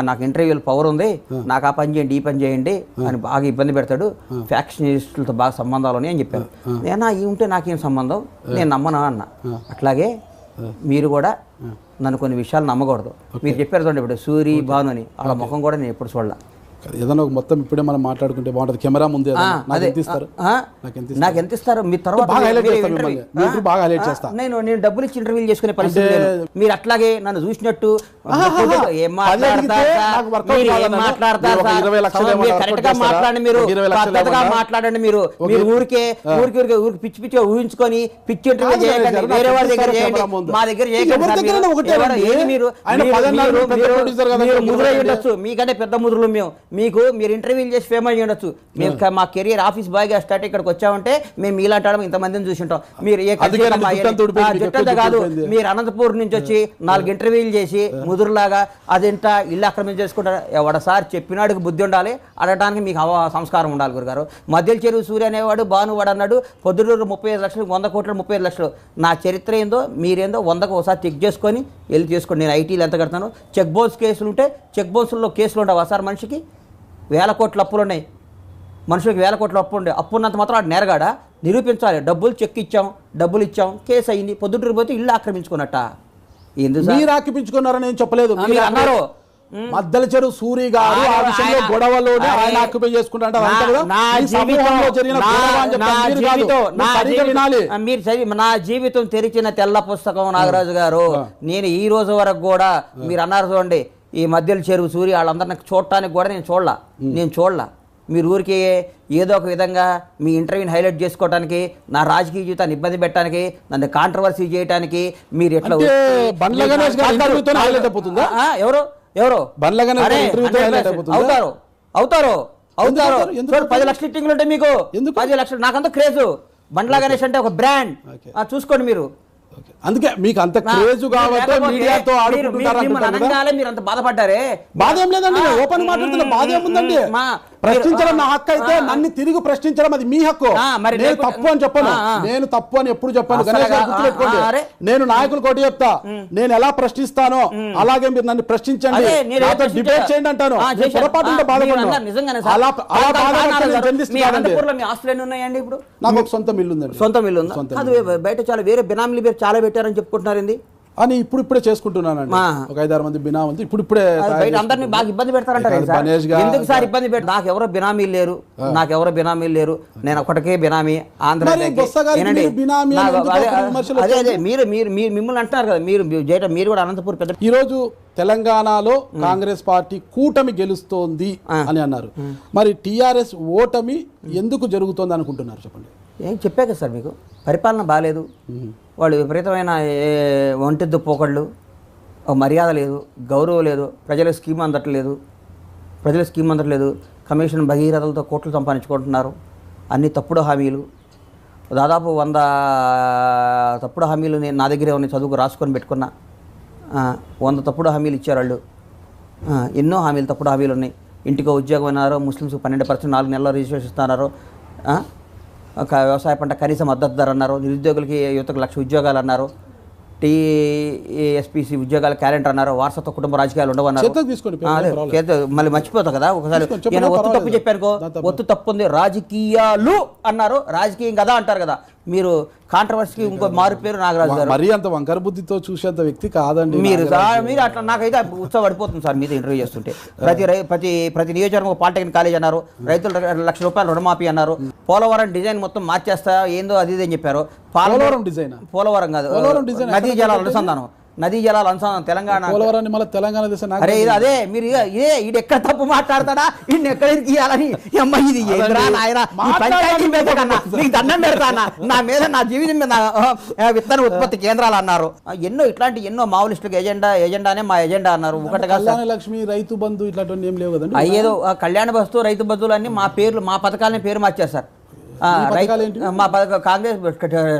నాకు ఇంటర్వ్యూలు పవర్ ఉంది, నాకు ఆ పని చేయండి ఈ పని చేయండి అని బాగా ఇబ్బంది పెడతాడు. ఫ్యాక్షనిస్టులతో బాగా సంబంధాలు ఉన్నాయి అని చెప్పాను. నేనా ఈ ఉంటే నాకేం సంబంధం, నేను నమ్మనా అన్న. అట్లాగే మీరు కూడా నన్ను కొన్ని విషయాలు నమ్మకూడదు. మీరు చెప్పారు చూడండి ఇప్పుడు సూరి భాను అని, వాళ్ళ ముఖం కూడా నేను ఎప్పుడు చూడాల. ఏదైనా ఒక మొత్తం ఇప్పుడే మనం మాట్లాడుకుంటే బాగుంటుంది. కెమెరా ముందే నాకు ఎంత ఇస్తారు? మీ తర్వాత నేను డబ్బులు ఇచ్చి ఇంటర్వ్యూలు చేసుకునే పరిస్థితి లేదు. మీరు అట్లాగే నన్ను చూసినట్టు మాట్లాడండి. మీరు ఊరికి పిచ్చి పిచ్చి ఊహించుకొని పిచ్చి ఇంటర్వ్యూ చేయకండి. వేరే వారి దగ్గర చేయండి, మా దగ్గర చేయకండి. మీరు ముదురై ఉండొచ్చు, మీకంటే పెద్ద ముదురులు మేము. మీరు ఇంటర్వ్యూలు చేసి ఫేమస్ ఉండొచ్చు. మేము మా కెరియర్ ఆఫీస్ బాయ్గా స్టార్ట్ ఇక్కడికి వచ్చామంటే మేము మీలాంటి ఇంతమందిని చూసింటాం. మీరు జుట్టంతా కాదు, మీరు అనంతపూర్ నుంచి వచ్చి 4 ఇంటర్వ్యూలు చేసి ముదురులాగా అదంతా ఇల్లు ఆక్రమణ చేసుకుంటారు. ఎవడసారి చెప్పినాడికి బుద్ధి ఉండాలి, అడగడానికి మీకు సంస్కారం ఉండాలి గురుగారు. మధ్యల చెరువు సూర్య అనేవాడు భానువాడు అన్నాడు పొద్దుటూరు 35 లక్షలు, 100 కోట్లు 35 లక్షలు. నా చరిత్ర ఏందో మీరేందో 100కు ఒకసారి చెక్ చేసుకొని వెళ్ళి చేసుకోండి. నేను ఐటీలు ఎంత కడతాను? చెక్ బౌన్స్ కేసులు ఉంటే చెక్ బౌన్స్లో కేసులు ఉండవా సార్? మనిషికి 1000 కోట్ల అప్పులు ఉన్నాయి, మనుషులకు 1000 కోట్ల అప్పు ఉండే. అప్పు ఉన్నంత మాత్రం వాడు నేరగాడా? నిరూపించాలి. డబ్బులు చెక్ ఇచ్చాం, డబ్బులు ఇచ్చాం, కేసు అయింది. పొద్దుటూరు పోతే ఇల్లు ఆక్రమించుకున్నట్ట. ఎందుకు మీరు ఆక్రమించుకున్నారని నేను చెప్పలేదు, మీరు అన్నారు. మద్దల చెరువు సూరి గారు ఆ విషయంలో గొడవలోనే ఆయన ఆక్యుపై చేసుకుంటారు. నా జీవితం తెరిచిన తెల్ల పుస్తకం నాగరాజు గారు. నేను ఈ రోజు వరకు కూడా మీరు అన్నారు చూడండి, ఈ మధ్యల చెరువు సూరి వాళ్ళందరినీ చూడటానికి కూడా నేను చూడలా. మీరు ఊరికి ఏదో ఒక విధంగా మీ ఇంటర్వ్యూని హైలైట్ చేసుకోవడానికి, నా రాజకీయ జీవితాన్ని ఇబ్బంది పెట్టడానికి, నన్ను కాంట్రవర్సీ చేయడానికి మీరు ఎట్లా అవుతారు 10 లక్షల హిట్టింగ్లు ఉంటాయి మీకు. 10 లక్షలు నాకంత క్రేజు. బండ్ల గణేష్ అంటే ఒక బ్రాండ్, చూసుకోండి మీరు. అందుకే మీకు అంత క్రేజ్ కాబట్టి మీడియాతో మీరు అంత బాధపడ్డారే. బాధ ఏం లేదండి, ఓపెన్ మాట్లాడుతున్న బాధ ఏముందండి? ప్రశ్నించడం నా హక్కు అయితే నన్ను తిరిగి ప్రశ్నించడం అది మీ హక్కు. నేను తప్పు అని చెప్పను, నేను తప్పు అని ఎప్పుడు చెప్పాను. గణేష్ గారు గుర్తుపెట్టుకోండి, నేను నాయకులు కోటి చెప్తా, నేను ఎలా ప్రశ్నిస్తానో అలాగే మీరు నన్ను ప్రశ్నించండి, నాతో డిబేట్ చేయండి అంటాను. పొరపాటు బాధపడ్డాను. నాకు ఒక సొంత ఇల్లు ఉందండి. సొంత ఇల్లు ఉందా? బయట చాలా వేరే బినామీలు మీరు చాలా పెట్టారని చెప్పుకుంటున్నారండి. అని ఇప్పుడే చేసుకుంటున్నానండి. ఒక 5-6 మంది బినామీ ఇప్పుడే అందరినీ బాగా ఇబ్బంది పెడతారంటారు. ఎందుకు సార్ ఇబ్బంది పెడతారు? నాకు ఎవరో బినామీలు లేరు, నేను ఒకటికే బినామీ. ఆంధ్ర అదే మీరు మిమ్మల్ని అంటున్నారు కదా, మీరు కూడా అనంతపూర్ పెద్ద. ఈ రోజు తెలంగాణలో కాంగ్రెస్ పార్టీ కూటమి గెలుస్తోంది అని అన్నారు. మరి టిఆర్ఎస్ ఓటమి ఎందుకు జరుగుతోంది అనుకుంటున్నారు చెప్పండి. ఏం చెప్పాక సార్ మీకు పరిపాలన బాగాలేదు, వాళ్ళు విపరీతమైన ఒంటెద్దు పోకళ్ళు, మర్యాద లేదు, గౌరవం లేదు, ప్రజల స్కీమ్ అందట్లేదు, కమిషన్ భగీరథలతో కోట్లు సంపాదించుకుంటున్నారు, అన్ని తప్పుడు హామీలు, దాదాపు 100 తప్పుడు హామీలు నేను నా దగ్గరే ఉన్నాయి, చదువుకు రాసుకొని పెట్టుకున్నా. 100 తప్పుడు హామీలు ఇచ్చారు వాళ్ళు. ఎన్నో తప్పుడు హామీలు ఉన్నాయి. ఇంటికి ఉద్యోగం అన్నారు, ముస్లిమ్స్కి 12% 4 నెలల్లో రిజిస్ట్రేషన్ ఇస్తున్నారు, వ్యవసాయ పంట కనీస మద్దతు ధర అన్నారు, నిరుద్యోగులకి యువతకు 1,00,000 ఉద్యోగాలు అన్నారు, టీఎస్పీసీ ఉద్యోగాల క్యాలెండర్ అన్నారు, వారసత్వ కుటుంబ రాజకీయాలు ఉండవన్నారు. మళ్ళీ మర్చిపోతా కదా ఒకసారి. నేను ఒత్తు తప్పు చెప్పానుకో, ఒత్తు తప్పు ఉంది, రాజకీయాలు అన్నారు, రాజకీయం కదా అంటారు కదా మీరు. కాంట్రవర్సీకి ఇంకో మారు పేరు నాగరాజు గారు. మరీ అంత వంకర బుద్ధితో చూసేంత వ్యక్తి కాదండి మీరు అట్లా. నాకైతే ఉత్సవపడిపోతుంది సార్ మీతో ఇంటర్వ్యూ చేస్తుంటే. ప్రతి నియోజకవర్గం పాలిటెక్నిక్ కాలేజ్ అన్నారు, రైతులు 1,00,000 రూపాయలు రుణమాఫీ అన్నారు, పోలవరం డిజైన్ మొత్తం మార్చేస్తా ఏందో అది ఇది అని చెప్పారు. పోలవరం కాదు, నదీ జలాల అనుసంధానం తెలంగాణ. అరే అదే మీరు ఇది ఎక్కడ తప్పు మాట్లాడతాడా, ఇన్ని ఎక్కడ ఇయ్యాలని ఇది నీకు దండం పెడతానా, నా మీద నా జీవితం మీద విత్తన ఉత్పత్తి కేంద్రాలు అన్నారు. ఎన్నో మావోలిస్టులకు ఎజెండానే మా ఎజెండా అన్నారు. ఒకటిగా లక్ష్మి రైతు బంధు ఇట్లాంటి ఏం లేవు కదండి. అయ్యేదో కళ్యాణ బస్తు రైతు బంధువులు అన్ని మా పథకాలని పేరు మార్చారు సార్. మా కాంగ్రెస్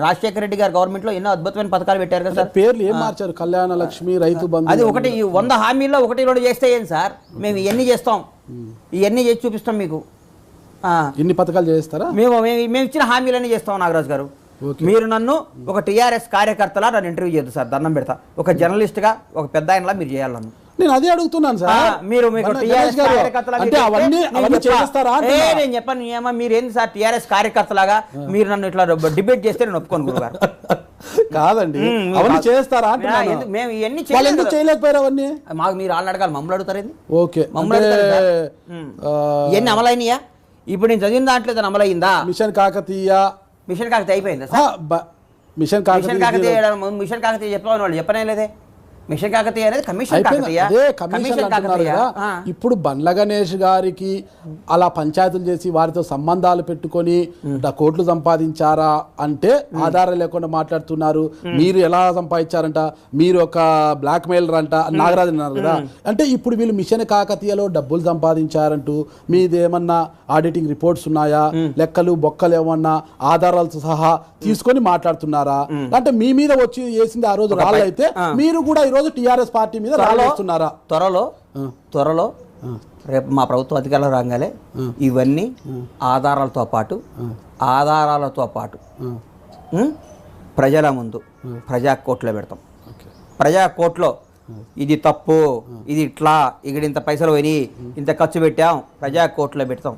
రాజశేఖర రెడ్డి గారి గవర్నమెంట్ లో ఎన్నో అద్భుతమైన పథకాలు పెట్టారు కదా సార్. పేర్లు ఏం మార్చారు? కళ్యాణ లక్ష్మి, రైతు బంధు, అది ఒకటి 100 హామీల్లో 1-2 చేస్తే ఏం సార్, మేము ఇవన్నీ చేస్తాం, ఇవన్నీ చేసి చూపిస్తాం మీకు. ఇన్ని పథకాలు చేస్తారా? మేము ఇచ్చిన హామీలన్నీ చేస్తాం నాగరాజు గారు. మీరు నన్ను ఒక టీఆర్ఎస్ కార్యకర్తలా నన్ను ఇంటర్వ్యూ చేయదు సార్, దండం పెడతా. ఒక జర్నలిస్ట్గా, ఒక పెద్ద ఆయనలా మీరు చేయాలి నన్ను. నేను అదే అడుగుతున్నాను సార్. మీరు టీఆర్ఎస్ కార్యకర్తలా నేను చెప్పాను ఏమో మీరేంది సార్ టీఆర్ఎస్ కార్యకర్తలాగా మీరు నన్ను ఇట్లా డిబేట్ చేస్తే నేను ఒప్పుకోను గురుగారు. కాదండి, అవన్నీ చేస్తారా? మేము ఇవన్నీ చేయలేకపోయారు అవన్నీ. మాకు మీరు వాళ్ళని అడగాలి, మమ్మల్ని అడుగుతారేంది? ఓకే, ఇవన్నీ అమలైనయా? ఇప్పుడు నేను చదివిన దాంట్లో అమలైందా? మిషన్ కాకతీయ అయిపోయిందా సార్? మిషన్ కాకతీయ చెప్పామని వాళ్ళు చెప్పనే లేదే. మిషన్ కాకతీయ అనేది కమిషన్ కాకతీయ. ఇప్పుడు బండ్ల గణేష్ గారికి అలా పంచాయతీలు చేసి వారితో సంబంధాలు పెట్టుకొని కోట్లు సంపాదించారా అంటే ఆధారం లేకుండా మాట్లాడుతున్నారు. మీరు ఎలా సంపాదించారంట, మీరు ఒక బ్లాక్ మెయిలర్ అంట నాగరాజు అన్నారు కదా. అంటే ఇప్పుడు వీళ్ళు మిషన్ కాకతీయలో డబ్బులు సంపాదించారంటూ మీదేమన్నా ఆడిటింగ్ రిపోర్ట్స్ ఉన్నాయా, లెక్కలు బొక్కలు ఏమన్నా ఆధారాలతో సహా తీసుకొని మాట్లాడుతున్నారా? అంటే మీ మీద వచ్చి వేసింది ఆ రోజు రాళ్ళు అయితే మీరు కూడా ఈ రోజు టీఆర్ఎస్ పార్టీ మీద రాళ్ళేస్తున్నారా? త్వరలో రేపు మా ప్రభుత్వం అధికారంలో రాగానే ఇవన్నీ ఆధారాలతో పాటు ప్రజల ముందు ప్రజా కోర్టులో పెడతాం. ప్రజా కోర్టులో ఇది తప్పు, ఇది ఇట్లా, ఇక్కడ ఇంత పైసలు పోయి ఇంత ఖర్చు పెట్టాం, ప్రజా కోర్టులో పెడతాం.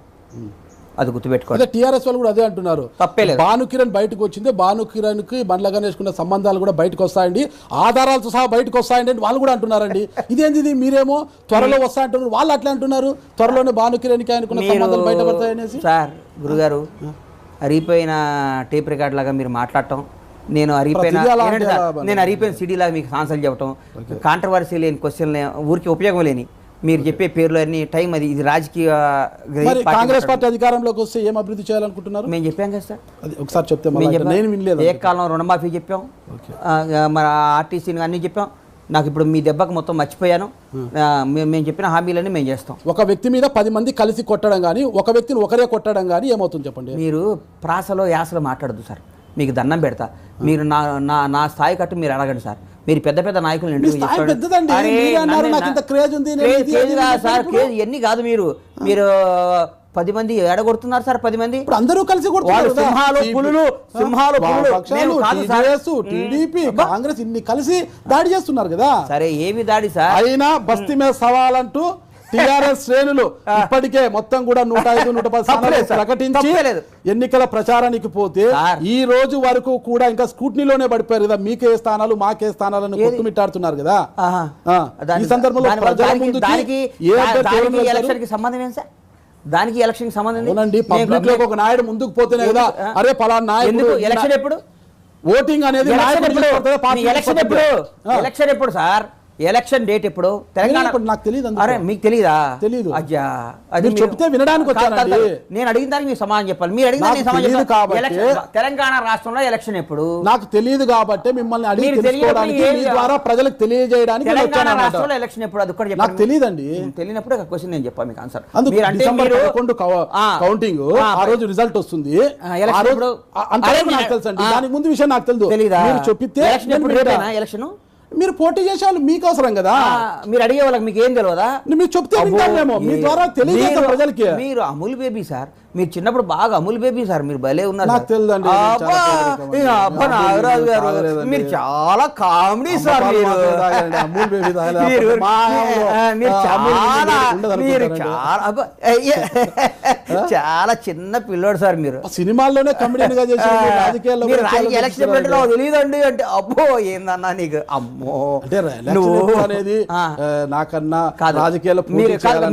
అది గుర్తుపెట్టుకోండి. టీఆర్ఎస్ వాళ్ళు కూడా అదే అంటున్నారు. తప్పేలేదు. భానుకిరణ్ బయటకు వచ్చింది, భానుకిరణ్ కి బండ్ల గణేష్ కున్న సంబంధాలు కూడా బయటకు వస్తాయండి, ఆధారాలతో సహా బయటకు వస్తాయండి అని వాళ్ళు కూడా అంటున్నారండి. ఇదేంది ఇది? మీరేమో త్వరలో వస్తాయంటున్నారు, వాళ్ళు అట్లా అంటున్నారు త్వరలోనే భానుకిరణ్ కి ఆయనకున్న సంబంధాలు బయటపడతాయనేసి. సార్ గురుగారు, అరిగిపోయిన టేప్ రికార్డ్ లాగా మీరు మాట్లాడటం, నేను అరిగిపోయిన సిడీ లాగా మీకు ఆన్సర్లు చెప్పటం, కాంట్రవర్సీ లేని క్వశ్చన్, ఊరికి ఉపయోగం లేని మీరు చెప్పే పేర్లు అన్ని టైం, అది ఇది రాజకీయ. కాంగ్రెస్ పార్టీ అధికారంలోకి వస్తే ఏం అభివృద్ధి చేయాలనుకుంటున్నారు? మేము చెప్పాం కదా సార్, ఒకసారి చెప్తే. నేను వినలేదు. ఏకకాలంలో రుణమాఫీ చెప్పాం, మన ఆర్టీసీని అన్ని చెప్పాం. నాకు ఇప్పుడు మీ దెబ్బకు మొత్తం మర్చిపోయాను. మేము చెప్పిన హామీలన్నీ మేము చేస్తాం. ఒక వ్యక్తి మీద 10 మంది కలిసి కొట్టడం కానీ, ఒక వ్యక్తిని ఒకరే కొట్టడం కానీ ఏమవుతుంది చెప్పండి? మీరు ప్రాసలో యాసలో మాట్లాడద్దు సార్, మీకు దండం పెడతా. మీరు నా స్థాయి కట్టు మీరు అడగండి సార్. మీరు పెద్ద పెద్ద నాయకులు ఇవన్నీ కాదు. మీరు 10 మంది ఎడగొడుతున్నారు సార్. 10 మంది అందరూ కలిసి టీడీపీ కాంగ్రెస్ ఇన్ని కలిసి దాడి చేస్తున్నారు కదా. సరే, ఏమి దాడి సార్? అయినా బస్తీ మీద సవాల్ అంటూ టీఆర్ఎస్ శ్రేణులు ఇప్పటికే మొత్తం కూడా 105-110 ప్రకటించి ఎన్నికల ప్రచారానికి పోతే ఈ రోజు వరకు కూడా ఇంకా స్కూట్నీలోనే పడిపోయారు కదా. మీకే స్థానాలు మాకే స్థానాలను కొట్టుమిట్టాడుతున్నారు కదా. ఈ సందర్భంలో ప్రజల ముందు సంబంధం ఏం సార్? దానికి ఎలక్షన్ సంబంధం ఏనండి? పబ్లిక్ లో ఒక నాయుడు ముందుకు పోతేనే కదా. అరే పలానా నాయుడు ఎలక్షన్ ఎప్పుడు? ఓటింగ్ అనేది ఎలక్షన్ ఎప్పుడు సార్? ఎలక్షన్ డేట్ ఎప్పుడు? తెలంగాణ నాకు తెలియదు. అరే మీకు తెలీదా? తెలీదు. అయ్యా, అది చెప్తే వినడానికి వచ్చానండి. నేను అడిగిన దానికి మీరు సమాధానం చెప్పాలి. మీరు అడిగిన దానికి సమాధానం చెప్పాలి. తెలంగాణ రాష్ట్రంలో ఎలక్షన్ ఎప్పుడు? నాకు తెలియదు కాబట్టి మిమ్మల్ని అడిగి తెలుసుకోవడానికి, మీ ద్వారా ప్రజలకు తెలియజేయడానికి. తెలంగాణ రాష్ట్రంలో ఎలక్షన్ ఎప్పుడు? అది కూడా నాకు తెలియదండి. తెలియనప్పుడు ఒక క్వశ్చన్ నేను చెప్పాను మీకు ఆన్సర్. కౌంటింగ్ ఆ రోజు రిజల్ట్ వస్తుంది. నాకు తెలుసు అండి, దానికి ముందు విషయం నాకు తెలియదు. తెలీదా? మీరు చెప్పితే ఎలక్షన్ మీరు పోటీ చేసే వాళ్ళు మీకు అవసరం కదా. మీరు అడిగే వాళ్ళకి మీకు ఏం తెలియదా? మీరు చెప్తే వింటామేమో, మీ ద్వారా తెలియజేస్తాం ప్రజలకి. మీరు అమూల్ బేబీ సార్, మీరు చిన్నప్పుడు బాగా అమూల్ బేబీ సార్, మీరు భలే ఉన్నారు. నాకు తెలియదండి. నాగరాజు గారు మీరు చాలా కామెడీ సార్. మీరు చాలా చిన్న పిల్లోడు సార్. మీరు సినిమాల్లోనే కమెడియన్ గా చేసి ఎలక్షన్ తెలియదండి అంటే అబ్బో ఏందన్నా నీకు. అమ్మో అనేది నాకన్నా రాజకీయాల్లో మీకు తెలియదా?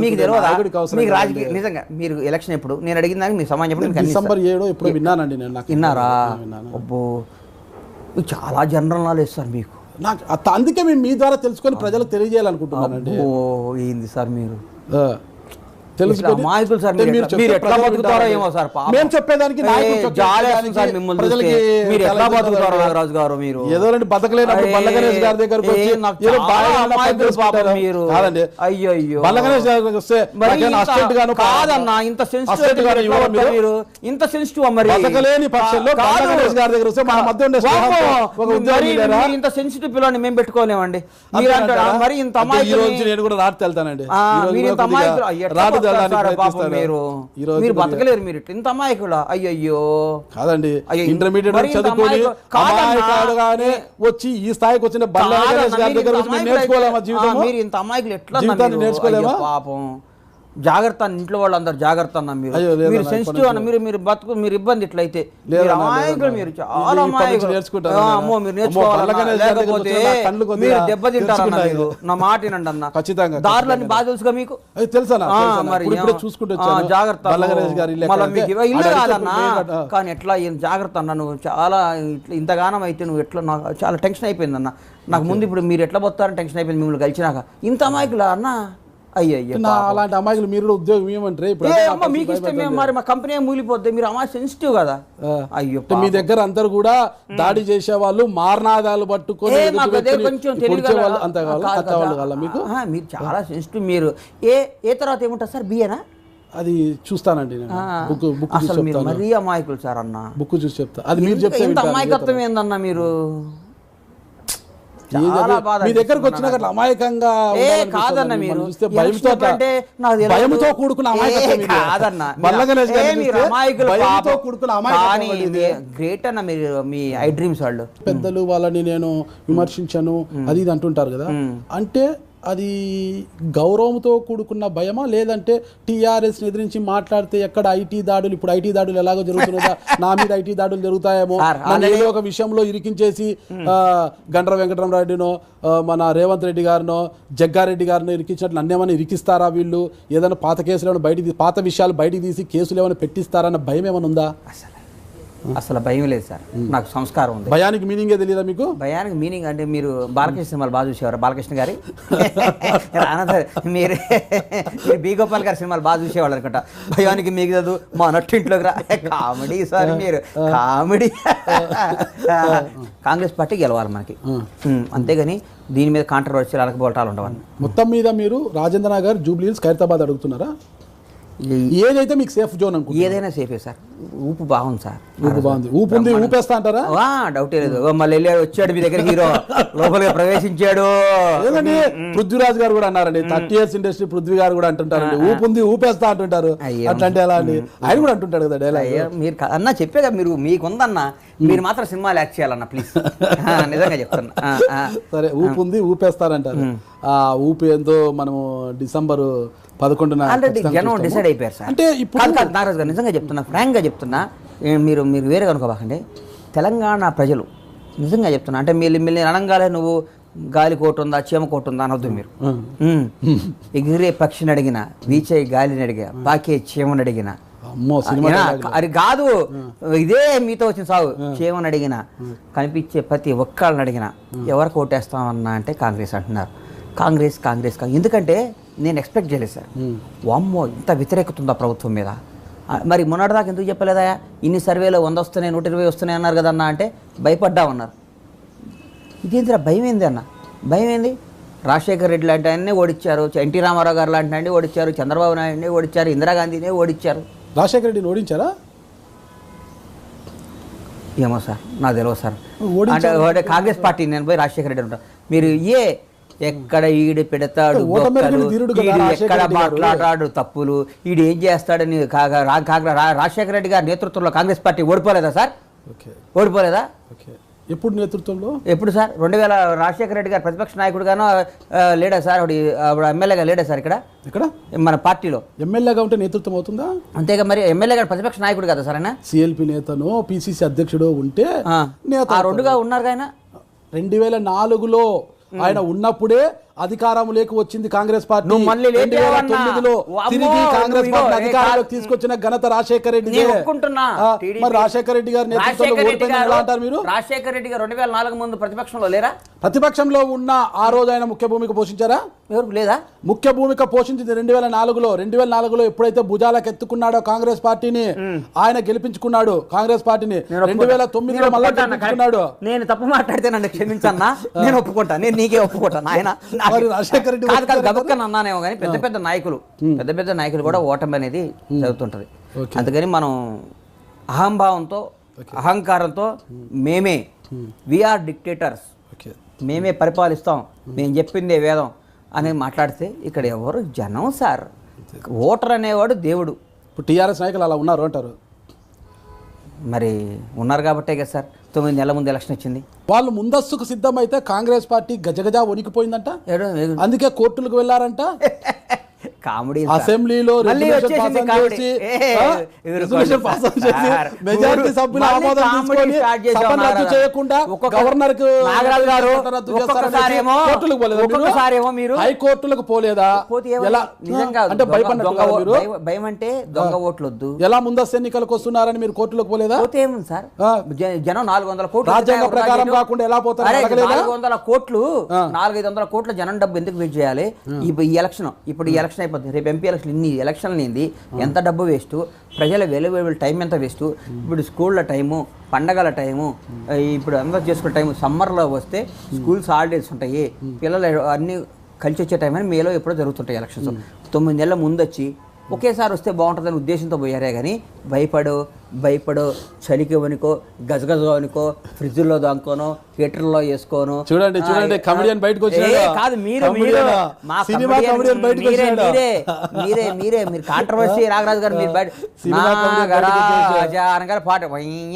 మీకు రాజకీయ నిజంగా మీరు ఎలక్షన్ ఎప్పుడు? నేను అడిగిన దానికి మీ సమాజం డిసెంబర్ 7 ఎప్పుడు విన్నానండి నేను. విన్నారా? అబ్బో చాలా జనరల్ నాలెడ్జ్ సార్ మీకు. నాకు అందుకే మేము మీ ద్వారా తెలుసుకొని ప్రజలకు తెలియజేయాలనుకుంటున్నానండి. ఏంది సార్ మీరు? తెలుసుకొని అమాయకులు సార్ అంటే మీరు చెప్పే ఎట్లా ప్రజలు బతుకుతారో వింటారు. ఏమో సార్ పాపం. మేము చెప్పేదానికి నాయకులు ఏ, చెప్పే జాలి దానికి వేస్తుంది సార్ మిమ్మల్ని ప్రజలకి చూస్తే. మీరు ఎట్లా తెలంగాణ బతుకుతారో నాగరాజు గారు మీరు ఏదో బతకలేనప్పుడు అరే, బల్ల గణేష్ గారి దగ్గరకు వచ్చి నాకు ఏదో చాలా బాగా అమాయకులు చేసుకుంటారు. పాపం మీరు. కాదండి అయ్యో బల్ల గణేష్ గారి దగ్గరకు వస్తే మరి నాకేమైనా ఇంత- అసిస్టెంట్ గాను కాదన్నా ఇంత అసిస్టెంట్ సెన్సిటివ్ గాను ఇవ్వరా మీరు? ఇంత సెన్సిటివ్ మరి బతకలేని పక్షంలో బల్ల కాదు. గణేష్ గారి దగ్గర వస్తే మన మధ్య ఉండే స్నేహంతో ఒక ఉద్యోగం మరి ఇవ్వరా? మీరు ఇంత సెన్సిటివ్ పిల్లని మేము పెట్టుకోలేమండి అంతే మీరు అంటారా? అంటారా? మరి ఇంత అంటే ఈ రోజు అమాయకుల్ని- నేను కూడా రాటు వెళ్తానండి ఆ, ఈ రోజు మీరు కూడా ఇంత కొద్దిగా అమాయకులు ఎట్లా రాటు బతుకుతారు తెలడానికి సార్ పాపం ప్రయత్నిస్తాను. మీరు ఈ రోజు మీరు కొద్దిగా- బతకలేరు మీరు ఇంత అమాయకులా అయ్యయ్యో కాదండి అయ్యో, ఇంటర్మీడియట్ మరి ఇంత చదువుకొని అమాయకు- కాదన్నా. అమాయకుడుగానే వచ్చి ఈ స్థాయికి వచ్చిన బల్ల కాదన్నా, గణేష్ గారి మీరు దగ్గర ఇంత వచ్చి మేము అమాయకులు నేర్చుకోలేమా అయితే- జీవితం మీరు ఇంత అమాయకులు ఎట్లా అన్నా జీవితాన్ని మీరు? నేర్చుకోలేమా? అయ్యో, పాపం జాగ్రత్త అన్న, ఇంట్లో వాళ్ళందరూ జాగ్రత్త అన్న మీరు అయ్యో, లేదన్నా, మీరు ఇప్పటి సెన్సిటివ్ అన్న నుంచి- మీరు బతుకు మీరు ఇబ్బంది ఇట్లయితే లేదన్నా, మీరు అమాయకులు లేదన్నా. మీరు చాలా ఇప్పటి నుంచి అమాయకులు నేర్చుకుంటాను ఆ, నేను. అమ్మో మీరు అమ్మో, బల్ల నేర్చుకోవాలన్నా గణేష్ గారి దగ్గరకు లేకపోతే వచ్చిన నా కళ్ళు కొద్దిగా మీరు దెబ్బతింటారన్న తెరుచుకున్నాయి. మీరు నా మాట వినండి అన్న ఖచ్చితంగా, దారులన్నీ బాగా తెలుసుగా మీకు అది తెలుసా మరి ఇప్పుడు చూసుకుంటూ వచ్చాను జాగ్రత్త బల్ల గణేష్ గారి ఇల్లు మళ్ళీ ఎక్కడ మీకు అంటే ఇల్లు ఆడ కాదన్నా అడిగితే కానీ ఎట్లా జాగ్రత్త అన్న నువ్వు చాలా ఇంతగానం అయితే నువ్వు ఎట్లా నాకు చాలా టెన్షన్ అయిపోయింది అన్న నాకు ముందు ఇప్పుడు మీరు ఎట్లా పోతారని టెన్షన్ అయిపోయింది మిమ్మల్ని కలిసినాక ఇంత అమాయకులా అన్న అయ్యయ్యో నా అలాంటి అమ్మాయిలు మీరు కూడా ఉద్యోగం ఇవ్వమంటారు ఇప్పుడు ఏ అమ్మ మీకు ఇష్టం మేము మరి మా కంపెనీ మూలిపోద్ది మీరు అమ్మాయి సెన్సిటివ్ కదా అయ్యో అంటే మీ దగ్గర అందరు కూడా దాడి చేసే వాళ్ళు మారణాదాలు పట్టుకొని ఏ ఎదుటి మాకు అదే వ్యక్తిని కొంచెం పొడిచే వాళ్ళు అంత తెలియదు కావాలా అంత వాళ్ళు కావాలా మీకు మీరు చాలా సెన్సిటివ్ మీరు ఏ తర్వాత ఏముంటారు సార్ బిఏనా అది చూస్తానండి నేను బుక్ బుక్ చూసి అసలు మీరు చెప్తాను మరీ అమాయకులు సార్ అన్న బుక్ చూసి చెప్తా అది మీరు చెప్తే ఇంత వింటాను. అమాయకత్వం ఏందన్న మీరు మీ చాలా దగ్గర- బాధ మీ దగ్గరకు వచ్చినాక అట్లా అమాయకంగా ఏ ఉండాలనిపిస్తుంది కాదన్న మిమ్మల్ని మీరు చూస్తే భయంతో అట్లా- అంటే నాకు తెలియదు. భయంతో కూడుకున్న అమాయకత్వం ఏ ఇది. కాదన్న బల్ల గణేష్ గారిని మీరు చూస్తే అమాయకులు భయంతో పాపం. కూడుకున్న అమాయకత్వం కానీ అండి ఇది. గ్రేట్ అన్న మీరు మీ ఐ డ్రీమ్స్ వాళ్ళు పెద్దలు వాళ్ళని నేను విమర్శించాను అది ఇది అంటుంటారు కదా అంటే అది గౌరవంతో కూడుకున్న భయమా లేదంటే టీఆర్ఎస్ ఎదిరించి మాట్లాడితే ఎక్కడ ఐటీ దాడులు ఇప్పుడు ఐటీ దాడులు ఎలాగో జరుగుతున్నదా నా మీద ఐటీ దాడులు జరుగుతాయేమో సార్, నన్ను ఏదో ఒక విషయంలో ఇరికించేసి గండ్ర వెంకటరామరెడ్డినో మన రేవంత్ రెడ్డి గారినో జగ్గారెడ్డి గారినో ఇరికించినట్లు నన్నేమైనా ఇరికిస్తారా వీళ్ళు ఏదైనా పాత కేసులు ఏమైనా బయటికి పాత విషయాలు బయటికి తీసి కేసులు ఏమైనా పెట్టిస్తారన్న భయం ఏమైనా ఉందా అసలు భయం లేదు సార్ నాకు సంస్కారం ఉంది భయానికి మీనింగే తెలియదా మీకు భయానికి మీనింగ్ అంటే మీరు బాలకృష్ణ సినిమాలు బాగా చూసేవారు బాలకృష్ణ గారి మీరు మీరు బి గోపాల్ గారి సినిమాలు బాగా చూసేవాళ్ళు అనుకుంటా భయానికి మిగదు మా నట్టింట్లోకి రా కామెడీ సార్ మీరు కామెడీ కాంగ్రెస్ పార్టీ గెలవాలి మనకి అంతేగాని దీని మీద కాంట్రవర్సీలు అలకపోవటాలు ఉండవని మొత్తం మీద మీరు రాజేంద్ర నగర్ జూబ్లీ హిల్స్ ఖైరతాబాద్ అడుగుతున్నారా ఏదైతే మీకు సేఫ్ జోన్ అనుకో ఏదైనా సేఫే సార్ ఊపు బాగుంది సార్ ఊపు బాగుంది ఊపు ఉంది ఊపేస్తా అంటారా డౌటే లేదు మళ్ళీ వెళ్ళాడు వచ్చాడు మీ దగ్గర హీరో లోపలిగా ప్రవేశించాడు ఏదండి పృథ్వీరాజ్ గారు కూడా అన్నారండి 30 years ఇండస్ట్రీ పృథ్వీ గారు కూడా అంటుంటారండి ఊపు ఉంది ఊపేస్తా అంటుంటారు అయ్యో. అట్లా అంటే ఎలా అండి ఆయన కూడా అంటుంటాడు కదా డైలాగ్ అయ్యో, మీరు అన్న చెప్పేగా మీరు మీకుందన్న మీరు మాత్రం సినిమాలు యాక్ట్ చేయాలన్న ప్లీజ్ నిజంగా చెప్తున్నా సరే ఊపు ఉంది ఊపేస్తారంటారు ఆ ఊపు ఏందో మనము డిసెంబర్ 11న ఆల్రెడీ జనం డిసైడ్ అయిపోయారు సార్ అంటే ఇప్పుడు కాదు నారాజు గారు నిజంగా చెప్తున్నా ఫ్రాంక్గా చెప్తున్నా మీరు వేరే కనుకోబాకండి తెలంగాణ ప్రజలు నిజంగా చెప్తున్నా అంటే మిమ్మల్ని అనగానే నువ్వు గాలి కోటు ఉందా చీమ కోటు ఉందా అనొద్దు మీరు ఎగిరే పక్షిని అడిగిన వీచే గాలిని అడిగా పాకే చీమని అడిగిన అమ్మో సినిమా అది కాదు ఇదే మీతో వచ్చిన సాగు చీమని అడిగిన కనిపించే ప్రతి ఒక్కళ్ళని అడిగిన ఎవరు కోటేస్తామన్నా అంటే కాంగ్రెస్ అంటున్నారు కాంగ్రెస్ ఎందుకంటే నేను ఎక్స్పెక్ట్ చేయలేదు సార్ వామ్మో ఇంత వ్యతిరేకత ఉందా ప్రభుత్వం మీద మరి మొన్నటిదాకా ఎందుకు చెప్పలేదా ఇన్ని సర్వేలో 100 వస్తున్నాయి 120 వస్తున్నాయి అన్నారు కదన్నా అంటే భయపడ్డామన్నారు ఇదేంటిరా భయం ఏంది అన్న భయం ఏంది రాజశేఖర్ రెడ్డి లాంటి ఆయన్నే ఓడించారు ఎన్టీ రామారావు గారు లాంటి ఆయన్ని ఓడించారు చంద్రబాబు నాయుడిని ఓడించారు ఇందిరాగాంధీనే ఓడించారు రాజశేఖర రెడ్డిని ఓడించారా ఏమో సార్ నాకు తెలియదు సార్ ఓడించారు. అంటే కాంగ్రెస్ పార్టీ నేను పోయి రాజశేఖర రెడ్డి ఉంటాను మీరు ఎక్కడ ఈడు పెడతాడు ఓటమికి ధీరుడు కదా ఈడు రాజశేఖర ఎక్కడ రెడ్డి గారు. మాట్లాడాడు తప్పులు ఈడు ఏం చేస్తాడని రాజశేఖర రెడ్డి గారి నేతృత్వంలో కాంగ్రెస్ పార్టీ ఓడిపోలేదా సార్ ఓకే ఓడిపోలేదా ఓకే ఎప్పుడు నేతృత్వంలో ఎప్పుడు సార్ 2000 రాజశేఖర రెడ్డి గారు ప్రతిపక్ష నాయకుడుగానో లేడా సార్ అప్పుడు ఎమ్మెల్యేగా లేడా సార్ ఇక్కడ ఇక్కడ మన పార్టీలో ఎమ్మెల్యేగా ఉంటే నేతృత్వం అవుతుందా అంతేగా మరి ఎమ్మెల్యే గారు ప్రతిపక్ష నాయకుడు కదా సార్ ఆయన సిఎల్పి నేతను పిసిసి అధ్యక్షుడు ఉంటే నేత ఆ రెండుగా ఉన్నారు ఆయన 2004లో ఆయన ఉన్నప్పుడే అధికారం లేక వచ్చింది కాంగ్రెస్ పార్టీ నువ్వు మళ్ళీ లేట్ అయ్యావన్నా. 2009లో తిరిగి అమ్మో, కాంగ్రెస్ నువ్వు పార్టీ ఇగో, అధికారంలోకి తీసుకొచ్చిన ఘనత రాజశేఖర రెడ్డి నేను ఒప్పుకుంటున్నా. మరి రాజశేఖర రెడ్డి గారి నేతృత్వంలో రాజశేఖర రెడ్డి ఓడిపోయిందని ఎలా అంటారు మీరు గారు రాజశేఖర రెడ్డి గారు 2004 ముందు ప్రతిపక్షంలో లేరా ప్రతిపక్షంలో ఉన్న ఆ రోజు ఆయన ముఖ్య భూమిక పోషించారా ఎవరికి లేదా? ముఖ్య భూమిక పోషించింది 2004లో ఎప్పుడైతే భుజాలకు ఎత్తుకున్నాడో కాంగ్రెస్ పార్టీని, ఆయన గెలిపించుకున్నాడు కాంగ్రెస్ పార్టీని. 2009లో మళ్ళీ గెలిపించుకున్నాడు. నేను తప్పు మాట్లాడితే నన్ను క్షమించన్నా, నేను ఒప్పుకుంటా, నేను నీకే ఒప్పుకుంటాను. ఆయన రాజశేఖర రెడ్డి గబక్కని అన్నానేమో కానీ పెద్ద పెద్ద నాయకులు కూడా ఓటమి అనేది జరుగుతుంటది. అందుకని మనం అహంభావంతో అహంకారంతో వీఆర్ డిక్టేటర్స్, మేమే పరిపాలిస్తాం, మేము చెప్పిందే వేదం అని మాట్లాడితే ఇక్కడ ఎవరు జనం సార్. ఓటర్ అనేవాడు దేవుడు. ఇప్పుడు టీఆర్ఎస్ నాయకులు అలా ఉన్నారు అంటారు. మరి ఉన్నారు కాబట్టే కదా సార్ 9 నెలల ముందు ఎలక్షన్ వచ్చింది. వాళ్ళు ముందస్తుకు సిద్ధమైతే కాంగ్రెస్ పార్టీ గజగజ వణికిపోయిందంట. అందుకే కోర్టులకు వెళ్ళారంట. కామెడీ అసెంబ్లీలో మెజారిటీ సభ్యుల ఆమోదం తీసుకొని సభను రద్దు చేయకుండా గవర్నర్ కు హైకోర్టులకు పోలేదా? అంటే భయం అంటే దొంగ ఓట్లొద్దు. ఎలా ముందస్తు ఎన్నికలకు వస్తున్నారని మీరు కోర్టులకు పోలేదా? సార్ జనం 400 కోట్లు రాజ్యాంగ ప్రకారం కాకుండా ఎలా పోతారు? 400 కోట్లు 400-500 కోట్ల జనం డబ్బు ఎందుకు వెయిట్ చేయాలి? ఈ ఎలక్షన్ ఇప్పుడు ఈ ఎలక్షన్ అయిపోతుంది, రేపు ఎంపీ ఎలక్షన్, ఇన్ని ఎలక్షన్లు ఏంది, ఎంత డబ్బు వేస్ట్, ప్రజల వేలువేలు టైం ఎంత వేస్ట్. ఇప్పుడు స్కూళ్ళ టైము, పండగల టైము, ఇప్పుడు అందరూ చేసుకునే టైము, సమ్మర్లో వస్తే స్కూల్స్ హాలిడేస్ ఉంటాయి, పిల్లలు అన్నీ కలిసి వచ్చే టైం అని మేలో ఎప్పుడో జరుగుతుంటాయి ఎలక్షన్స్. 9 నెలల ముందు వచ్చి ఒకేసారి వస్తే బాగుంటుందని ఉద్దేశంతో పోయారే కానీ భయపడో చలికి వనుకో గజగజ వనుకో ఫ్రిడ్జ్లో దాంకోనో హీటర్లో వేసుకోను. చూడండి కమెడియన్ బయటకు వచ్చాడు. కాదు మీరు కాంట్రవర్సీ రాగరాజు గారు మీరు బయట అనగా పాట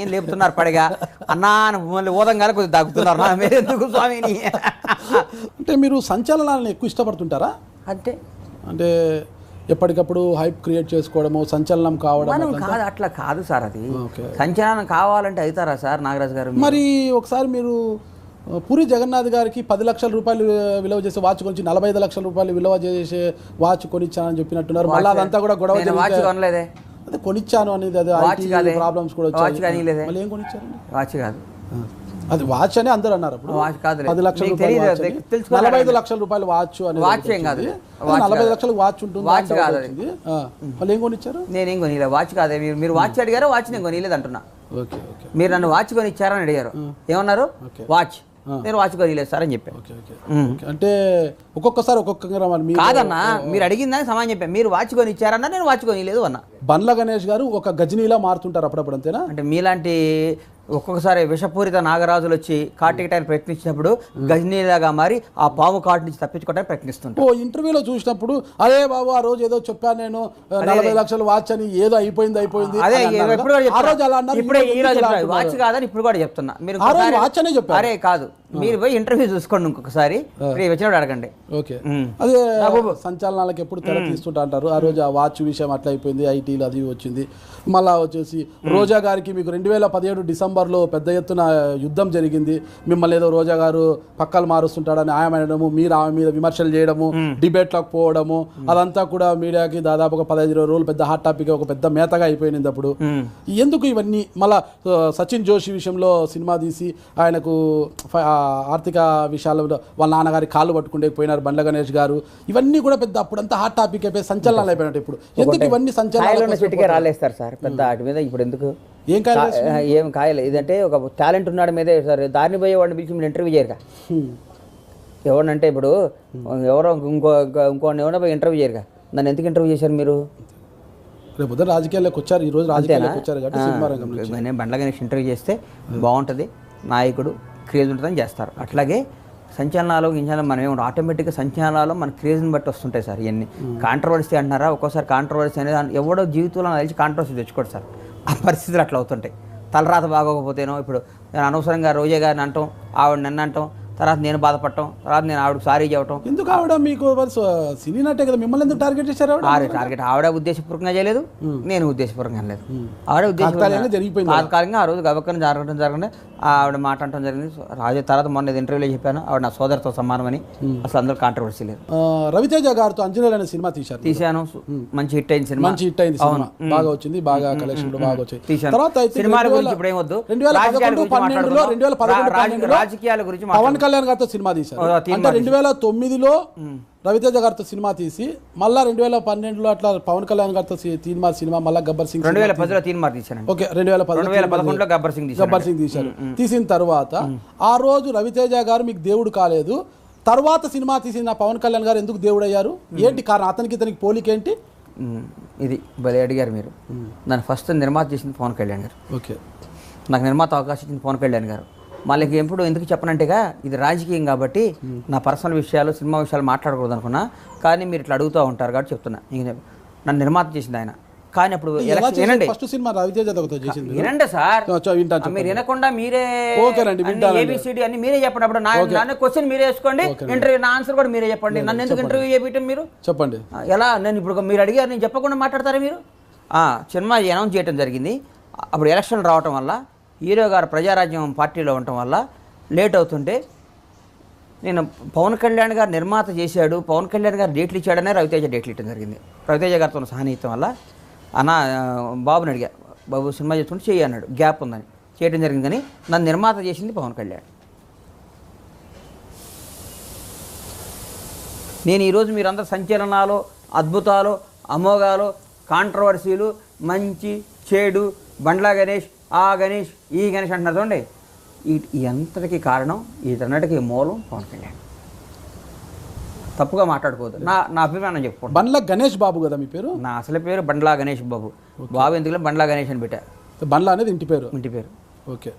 ఏం లేపుతున్నారు పడగా అన్నా మళ్ళీ ఓదంగా కొద్దిగా తగ్గుతున్నారు ఎందుకు స్వామిని. అంటే మీరు సంచలనాలను ఎక్కువ ఇష్టపడుతుంటారా? అంటే ఎప్పటికప్పుడు హైప్ క్రియేట్ చేసుకోవడము, సంచలనం కావడం కాదు, అట్లా కాదు సార్. అది సంచలనం కావాలంటే అవుతారా సార్ నాగరాజు గారు? మరి ఒకసారి మీరు పూరి జగన్నాథ్ గారికి 10 లక్షల రూపాయలు విలువ చేసే వాచ్ కొనిచ్చి 45 లక్షల రూపాయలు విలువ చేసే వాచ్ కొనిచ్చానని చెప్పినట్టున్నారు. మళ్ళీ అదంతా కూడా గొడవ కొనలేదే, అదే కొనిచ్చాను అనేది, అదే ప్రాబ్లమ్స్ కూడా వచ్చాయి. మళ్ళీ ఏం కొనిచ్చారు? వాచ్ కాదు, అది వాచ్ అని అందరూ అన్నారు. అప్పుడు 10 లక్షల రూపాయలు 45 లక్షల రూపాయలు వాచ్ అని వాచ్ ఏం కాదు, 40 లక్షలకు వాచ్ ఉంటుంది. వాచ్ కాదు. వాళ్ళు ఏం కొనిచ్చారు? నేనేం కొనిలేదు. వాచ్ కాదే, మీరు వాచ్ అడిగారు, వాచ్ నేను కొనిలేదు అంటున్నా. మీరు నన్ను వాచ్ కొనిచ్చారని అడిగారు, ఏమన్నారు? వాచ్. నేను వాచ్ కొనిలేదు సార్ అని చెప్పాను. అంటే ఒక్కొక్కసారి ఒక్కొక్క కాదన్నా, మీరు అడిగిందని సమాధానం చెప్పాను. మీరు వాచ్ కొనిచ్చారన్నా, నేను వాచ్ కొనిలేదు అన్నా. బండ్ల గణేష్ గారు ఒక గజనీలా మారుతుంటారు అప్పుడప్పుడు, అంతేనా? అంటే మీలాంటి ఒక్కొక్కసారి విషపూరిత నాగరాజులు వచ్చి కాటేయడానికి ప్రయత్నించినప్పుడు గజనీలాగా మారి ఆ పాము కాటు నుంచి తప్పించుకోవడానికి ప్రయత్నిస్తుంటారు. ఓ ఇంటర్వ్యూలో చూసినప్పుడు అదే బాబు ఆ రోజు ఏదో చెప్పాను నేను 40 లక్షలు వాచ్ అని, ఏదో అయిపోయింది అదే ఇప్పుడే ఈ రోజు వాచ్ కాదని ఇప్పుడు కూడా చెప్తున్నా. మీరు వాచ్ అనే చెప్పారు. అరే కాదు, మీరు పోయి ఇంటర్వ్యూ చూసుకోండి ఇంకొకసారి, వచ్చినప్పుడు అడగండి. ఓకే, అదే సంచలనాలకు ఎప్పుడు తెర తీస్తుంటా అంటారు. ఆ రోజు ఆ వాచ్ విషయం అట్లా అయిపోయింది, ఐటీలో అది వచ్చింది. మళ్ళా వచ్చేసి రోజా గారికి మీకు 2017 డిసెంబర్లో పెద్ద ఎత్తున యుద్ధం జరిగింది. మిమ్మల్ని ఏదో రోజా గారు పక్కలు మారుస్తుంటాడని ఆయమనడము, మీరు ఆమె మీద విమర్శలు చేయడము, డిబేట్లకు పోవడము, అదంతా కూడా మీడియాకి దాదాపు ఒక 15-20 రోజులు పెద్ద హాట్ టాపిక్, ఒక పెద్ద మేతగా అయిపోయింది. అప్పుడు ఎందుకు ఇవన్నీ? మళ్ళా సచిన్ జోషి విషయంలో సినిమా తీసి ఆయనకు ఆర్థిక విషయాల్లో వాళ్ళ నాన్నగారి కాళ్ళు పట్టుకుంటే పోయినారు బండ్ల గణేష్ గారు. ఇవన్నీ కూడా పెద్ద అప్పుడంతా హాట్ టాపిక్ అయిపోయి సంచలనాలు అయిపోయినట్టు. ఇప్పుడు ఎందుకు ఇవన్నీ సంచలనాలు రాలేస్తారు సార్ పెద్ద వాటి మీద? ఇప్పుడు ఎందుకు ఏం కాయలే? ఇదంటే ఒక టాలెంట్ ఉన్నాడు మీదే సార్, దారిని పోయే వాడిని పిలిచి మీరు ఇంటర్వ్యూ చేయరుగా. ఎవరినంటే ఇప్పుడు ఎవరో ఇంకోటి ఎవరో పోయి ఇంటర్వ్యూ చేయరుగా, నన్ను ఎందుకు ఇంటర్వ్యూ చేశారు మీరు? రేపు రాజకీయాల్లోకి వచ్చారు, ఈ రోజు రాజకీయాల్లోకి వచ్చారు కాబట్టి సినిమా రంగం నేను బండ్ల గణేష్ ఇంటర్వ్యూ చేస్తే బాగుంటుంది, నాయకుడు క్రేజ్ ఉంటుందని చేస్తారు. అట్లాగే సంచలనాలు మనం ఏమో ఆటోమేటిక్గా సంచలనాలు మన క్రేజ్ని బట్టి వస్తుంటాయి సార్. ఇవన్నీ కాంట్రవర్సీ అంటున్నారా? ఒక్కోసారి కాంట్రవర్సీ అనేది ఎవడో జీవితంలో తెలిసి కాంట్రవర్సీ తెచ్చుకోడు సార్. ఆ పరిస్థితులు అట్లా అవుతుంటాయి. తలరాత బాగోకపోతేనో ఇప్పుడు నేను అనవసరంగా రోజా గారిని అంటాం, ఆవిడ నన్ను అంటాం, తర్వాత నేను బాధపడటం, తర్వాత నేను ఆవిడకి సారీ చెప్పడం. ఎందుకు ఆవిడ మీకు సినీ నటే కదా, మిమ్మల్ని ఎందుకు టార్గెట్ చేశారు? టార్గెట్ ఆవిడ ఉద్దేశపూర్వకంగా చేయలేదు, నేను ఉద్దేశపూర్వకంగా లేదు. ఆవిడ ఉద్దేశపూర్వకంగా జరిగిపోయింది. తాత్కాలికంగా ఆ రోజు గబక్కన జరగడం ఆవిడ మాట అంటాం జరిగింది. రాజు తర్వాత మొన్న ఇంటర్వ్యూలో చెప్పాను, ఆవిడ నా సోదరితో సమానమని. అసలు అందరూ కాంట్రవర్సీ లేదు. రవితేజ గారితో అంజనేయులు అనే సినిమా తీశాను, మంచి హిట్ అయింది సినిమా, బాగా వచ్చింది, బాగా కలెక్షన్ బాగా వచ్చాయి. తర్వాత సినిమాల గురించి ఇప్పుడు ఏమొద్దు, రాజకీయాల గురించి కళ్యాణ్ గారితో సినిమా తీశారు. అంటే 2009లో రవితేజ గారితో సినిమా తీసి మళ్ళా 2012లో అట్లా పవన్ కళ్యాణ్ గారితో తీన్మార్ సినిమా, మళ్ళా గబ్బర్ సింగ్ 2010లో తీన్మార్ తీశాను. ఓకే 2011లో గబ్బర్ సింగ్ తీశారు. తీసిన తర్వాత ఆ రోజు రవితేజ గారు మీకు దేవుడు కాలేదు, తర్వాత సినిమా తీసిన పవన్ కళ్యాణ్ గారు ఎందుకు దేవుడు అయ్యారు? ఏంటి కారణం? అతనికి ఇతనికి పోలికేంటి? ఇది భలే అడిగారు మీరు. నన్ను ఫస్ట్ నిర్మాత చేసింది పవన్ కళ్యాణ్ గారు. ఓకే, నాకు నిర్మాత అవకాశం ఇచ్చింది పవన్ కళ్యాణ్ గారు. మళ్ళీ ఎప్పుడు ఎందుకు చెప్పనంటేగా ఇది రాజకీయం కాబట్టి నా పర్సనల్ విషయాలు సినిమా విషయాలు మాట్లాడకూడదు అనుకున్నా, కానీ మీరు ఇట్లా అడుగుతూ ఉంటారు కాబట్టి చెప్తున్నా. నన్ను నిర్మాత చేసింది ఆయన. కానీ అప్పుడు ఫస్ట్ సినిమా రవితేజతో చేసింది. వినండి సార్, మీరు వినకుండా మీరే ఏబిసిడి అని మీరే చెప్పండి. అప్పుడు నా క్వశ్చన్ మీరే వేసుకోండి, ఇంటర్వ్యూ నా ఆన్సర్ కూడా మీరే చెప్పండి. నన్ను ఎందుకు ఇంటర్వ్యూ చేయటం మీరు చెప్పండి. ఎలా నేను ఇప్పుడు మీరు అడిగారు, నేను చెప్పకుండా మాట్లాడతారా మీరు? సినిమా అనౌన్స్ చేయడం జరిగింది. అప్పుడు ఎలక్షన్ రావటం వల్ల హీరో గారు ప్రజారాజ్యం పార్టీలో ఉండటం వల్ల లేట్ అవుతుంటే నేను పవన్ కళ్యాణ్ గారు నిర్మాత చేశాడు, పవన్ కళ్యాణ్ గారు డేట్లు ఇచ్చాడనే రవితేజ డేట్లు ఇవ్వడం జరిగింది. రవితేజ గారితో సహనీయతం వల్ల అన్న బాబుని అడిగా, బాబు సినిమా చేస్తుంటే చెయ్యి అన్నాడు, గ్యాప్ ఉందని చేయడం జరిగింది. కానీ నన్ను నిర్మాత చేసింది పవన్ కళ్యాణ్. నేను ఈరోజు మీరందరూ సంచలనాలు, అద్భుతాలు, అమోఘాలు, కాంట్రవర్సీలు, మంచి చెడు, బండ్లా గణేష్, ఆ గణేష్, ఈ గణేష్ అంటున్నారు చూడండి. ఈ అంతటికి కారణం, వీటన్నిటికీ మూలం పవన్ కళ్యాణ్. తప్పుగా మాట్లాడుకోవద్దు, నా అభిప్రాయం చెప్పుకోండి. బండ్ల గణేష్ బాబు కదా మీ పేరు? నా అసలు పేరు బండ్లా గణేష్ బాబు. బాబు ఎందుకు బండ్లా గణేష్ అని పెట్టా. బండ్లా అనేది ఇంటి పేరు? ఇంటి పేరు. ఓకే,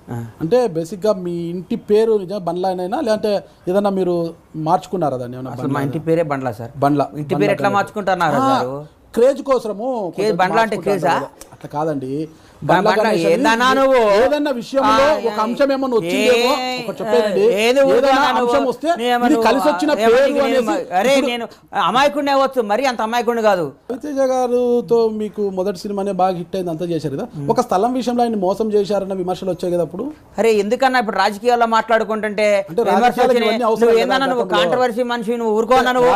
అంటే బేసిక్గా మీ ఇంటి పేరు నిజంగా బండ్లానైనా లేదంటే ఏదన్నా మీరు మార్చుకున్నారా దాన్ని? అసలు మా ఇంటి పేరే బండ్లా సార్. బండ్లా ఇంటి పేరు ఎట్లా మార్చుకుంటారు? క్రేజ్ కోసము. బండ్లా అంటే క్రేజా? అట్లా కాదండి, ఏదన్నా విషయంలో ఒక అంశం ఏమో వచ్చిందేమో చెప్పేదండి. అంశం వస్తే కలిసి వచ్చిన అరే నేను అమాయకుడిని అవ్వచ్చు, మరి అంత అమాయకుడిని కాదు. రవితేజ గారితో మీకు మొదటి సినిమానే బాగా హిట్ అయింది, అంతా చేశారు కదా. ఒక స్థలం విషయంలో ఆయన మోసం చేశారన్న విమర్శలు వచ్చాయి కదా అప్పుడు. అరే ఎందుకన్నా ఇప్పుడు రాజకీయాల్లో మాట్లాడుకుంటుంటే నువ్వు కాంట్రవర్సీ మనిషి, నువ్వు ఊరుకోనా? నువ్వు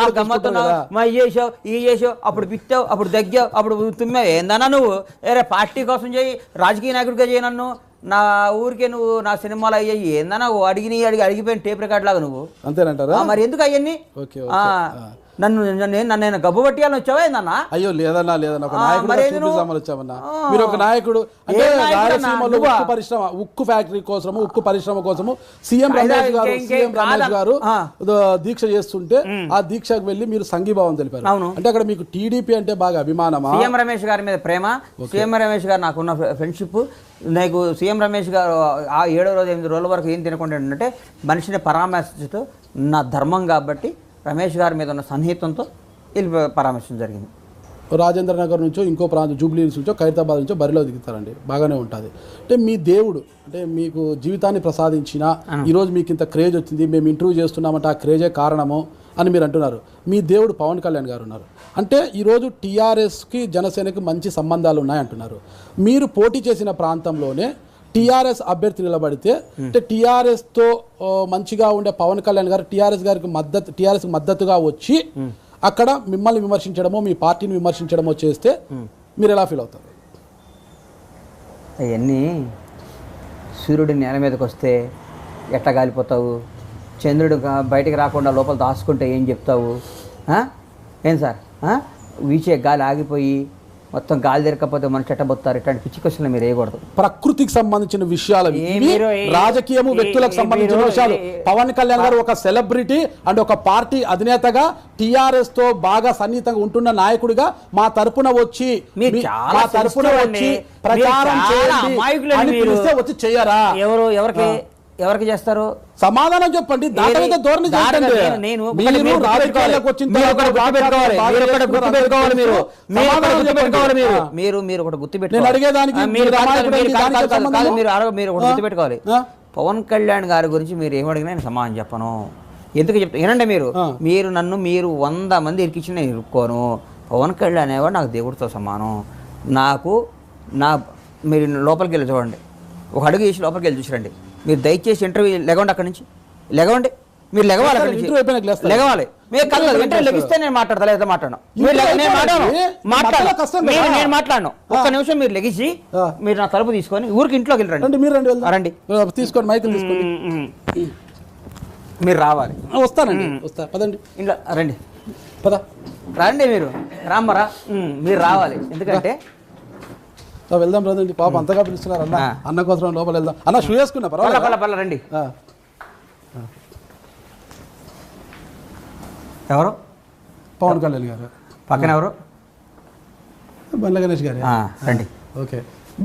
బాగా గమ్మత్తున్నావు, ఈ చేసావు, ఈ చేసావు, అప్పుడు పిచ్చావు, అప్పుడు దగ్గావు, అప్పుడు తుమ్మావు. ఏందన్నా నువ్వు? ఏరే పార్టీ కోసం చేయి, రాజకీయ నాయకుడిగా చేయి నన్ను. నా ఊరికే నువ్వు నా సినిమాలు అయ్యాయి ఏందన్నా అడిగిపోయిన టేప్ రికార్డ్ లాగా నువ్వు. అంతేనంటారా? మరి ఎందుకు అయ్యన్ని? నన్ను గబ్బు పట్టియాలని వచ్చావా ఏందన్నా? అయ్యో లేదన్నా, లేదన్నా, ఒక నాయకుడు వచ్చామన్నా. మీరు ఒక నాయకుడు అంటే రాయలసీమలో ఉక్కు ఫ్యాక్టరీ కోసము, ఉక్కు పరిశ్రమ కోసము సీఎం రమేష్ గారు దీక్ష చేస్తుంటే ఆ దీక్షకు వెళ్ళి మీరు సంఘీభావం తెలిపారు. అంటే అక్కడ మీకు టీడీపీ అంటే బాగా అభిమానమా? సీఎం రమేష్ గారి మీద ప్రేమ, సీఎం రమేష్ గారు నాకున్న ఫ్రెండ్షిప్. నాకు సీఎం రమేష్ గారు ఆ 7వ రోజు 8 రోజుల వరకు ఏం తినకుండా ఏంటంటే మనిషిని పరామర్శించడం నా ధర్మం కాబట్టి రమేష్ గారి మీద ఉన్న సన్నిహితంతో వెళ్ళి పరామర్శించడం జరిగింది. రాజేంద్ర నగర్ నుంచో ఇంకో ప్రాంతం జూబ్లీహిల్స్ నుంచో ఖైరతాబాద్ నుంచో బరిలో దిగుతారండి, బాగానే ఉంటుంది. అంటే మీ దేవుడు అంటే మీకు జీవితాన్ని ప్రసాదించిన ఈరోజు మీకు ఇంత క్రేజ్ వచ్చింది, మేము ఇంటర్వ్యూ చేస్తున్నామంటే ఆ క్రేజే కారణము అని మీరు అంటున్నారు. మీ దేవుడు పవన్ కళ్యాణ్ గారు ఉన్నారు. అంటే ఈరోజు టీఆర్ఎస్కి జనసేనకి మంచి సంబంధాలు ఉన్నాయంటున్నారు. మీరు పోటీ చేసిన ప్రాంతంలోనే టీఆర్ఎస్ అభ్యర్థి నిలబడితే అంటే టీఆర్ఎస్తో మంచిగా ఉండే పవన్ కళ్యాణ్ గారు టీఆర్ఎస్కి మద్దతుగా వచ్చి అక్కడ మిమ్మల్ని విమర్శించడమో మీ పార్టీని విమర్శించడమో చేస్తే మీరు ఎలా ఫీల్ అవుతారు? అవన్నీ సూర్యుడి నేల మీదకి వస్తే ఎట్లా గాలిపోతావు, చంద్రుడు బయటికి రాకుండా లోపల దాచుకుంటే ఏం చెప్తావు? ఏం సార్, వీచే గాలి ఆగిపోయి మొత్తం గాలి తిరగకపోతే మన చెట్టబోతారు. ఇట్లాంటి పిచ్చి క్వశ్చన్లు మీరు వేయకూడదు. ప్రకృతికి సంబంధించిన విషయాలు, రాజకీయము, వ్యక్తులకు సంబంధించిన విషయాలు. పవన్ కళ్యాణ్ గారు ఒక సెలబ్రిటీ అండ్ ఒక పార్టీ అధినేతగా టీఆర్ఎస్ తో బాగా సన్నిహితంగా ఉంటున్న నాయకుడిగా మా తరపున వచ్చి ప్రచారం వచ్చి చేయరా? ఎవరికి చేస్తారు? సమాధానం చెప్పండి. గుర్తుపెట్టుకోవాలి. పవన్ కళ్యాణ్ గారి గురించి మీరు ఏమడిగినా నేను సమాధానం చెప్పను. ఎందుకు చెప్తా వినండి. మీరు నన్ను 100 మంది ఇరికించిన ఇరుక్కోను. పవన్ కళ్యాణ్ అనేవాడు నాకు దేవుడితో సమానం. మీరు లోపలికి వెళ్ళి చూడండి, ఒక అడుగు వేసి లోపలికి వెళ్ళి చూసిరండి. మీరు దయచేసి ఇంటర్వ్యూ లెగవండి, అక్కడి నుంచి లెగవండి. మీరు లెగవాలి, లెగవాలి. మీరు కలగదు ఇంటర్వ్యూ లెగిస్తే నేను మాట్లాడతా లేదా మాట్లాడను నేను మాట్లాడను ఒక్క నిమిషం మీరు లెగిసి మీరు నా తలుపు తీసుకొని ఊరికి ఇంట్లోకి వెళ్ళండి మీరు రండి తీసుకోండి మైకులు తీసుకోండి మీరు రావాలి వస్తానండి వస్తా పదండి ఇంట్లో రండి పద రండి మీరు రామ్మరా మీరు రావాలి ఎందుకంటే వెళ్దాం రండి పాప అంతగా పిలుస్తున్నారు అన్న అన్న కోసం లోపల వెళ్దాం అన్న షూ వేసుకున్నా పర్వాలేదు రండి ఎవరు పవన్ కళ్యాణ్ గారు పక్కన ఎవరు బండ్ల గణేష్ గారు రండి ఓకే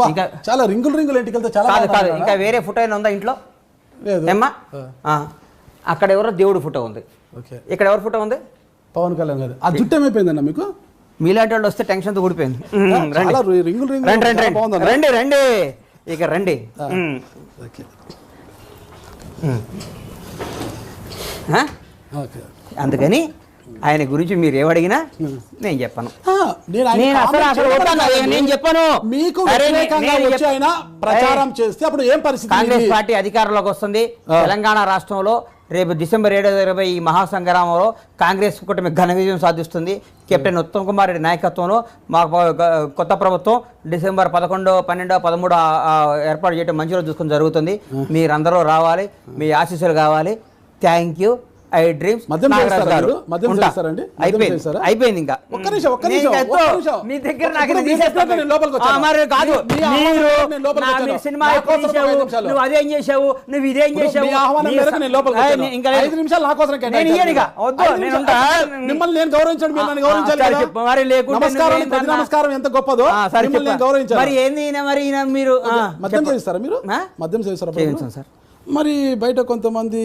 ఇంకా చాలా రింగులు ఇంటికి వెళ్తే చాలా కాదు ఇంకా వేరే ఫోటో అయినా ఉందా ఇంట్లో ఏమ్మా అక్కడ ఎవరో దేవుడు ఫోటో ఉంది ఓకే ఇక్కడ ఎవరు ఫోటో ఉంది పవన్ కళ్యాణ్ గారు ఆ జుట్టు ఏమైపోయిందన్న మీకు మీలాంటి వాళ్ళు వస్తే టెన్షన్తో ఊడిపోయింది రింగులు రండి రండి ఇక రండి అందుకని ఆయన గురించి మీరు ఏమడిగినా నేను చెప్పను నేను చెప్పను మీకు ప్రచారం చేస్తే అప్పుడు ఏం పరిస్థితి కాంగ్రెస్ పార్టీ అధికారంలోకి వస్తుంది తెలంగాణ రాష్ట్రంలో రేపు డిసెంబర్ 7 ఈ మహాసంగ్రామంలో కాంగ్రెస్ కూటమి ఘన విజయం సాధిస్తుంది కెప్టెన్ ఉత్తమ్ కుమార్ రెడ్డి నాయకత్వంలో మా కొత్త ప్రభుత్వం డిసెంబర్ 11, 12, 13 ఏర్పాటు చేయడం మంచిగా చూసుకుని జరుగుతుంది మీరందరూ రావాలి మీ ఆశీస్సులు కావాలి థ్యాంక్ యూ ఐ డ్రీమ్స్ అయిపోయింది ఇంకా మీ దగ్గర సినిమా నువ్వు అదేం చేసావు నువ్వు ఇదేం చేసావు మరి నమస్కారం ఎంత గొప్పదో మరి ఏంది మరి మీరు మద్యం చేస్తారా మీరు మద్యం చేస్తారా సార్ మరి బయట కొంతమంది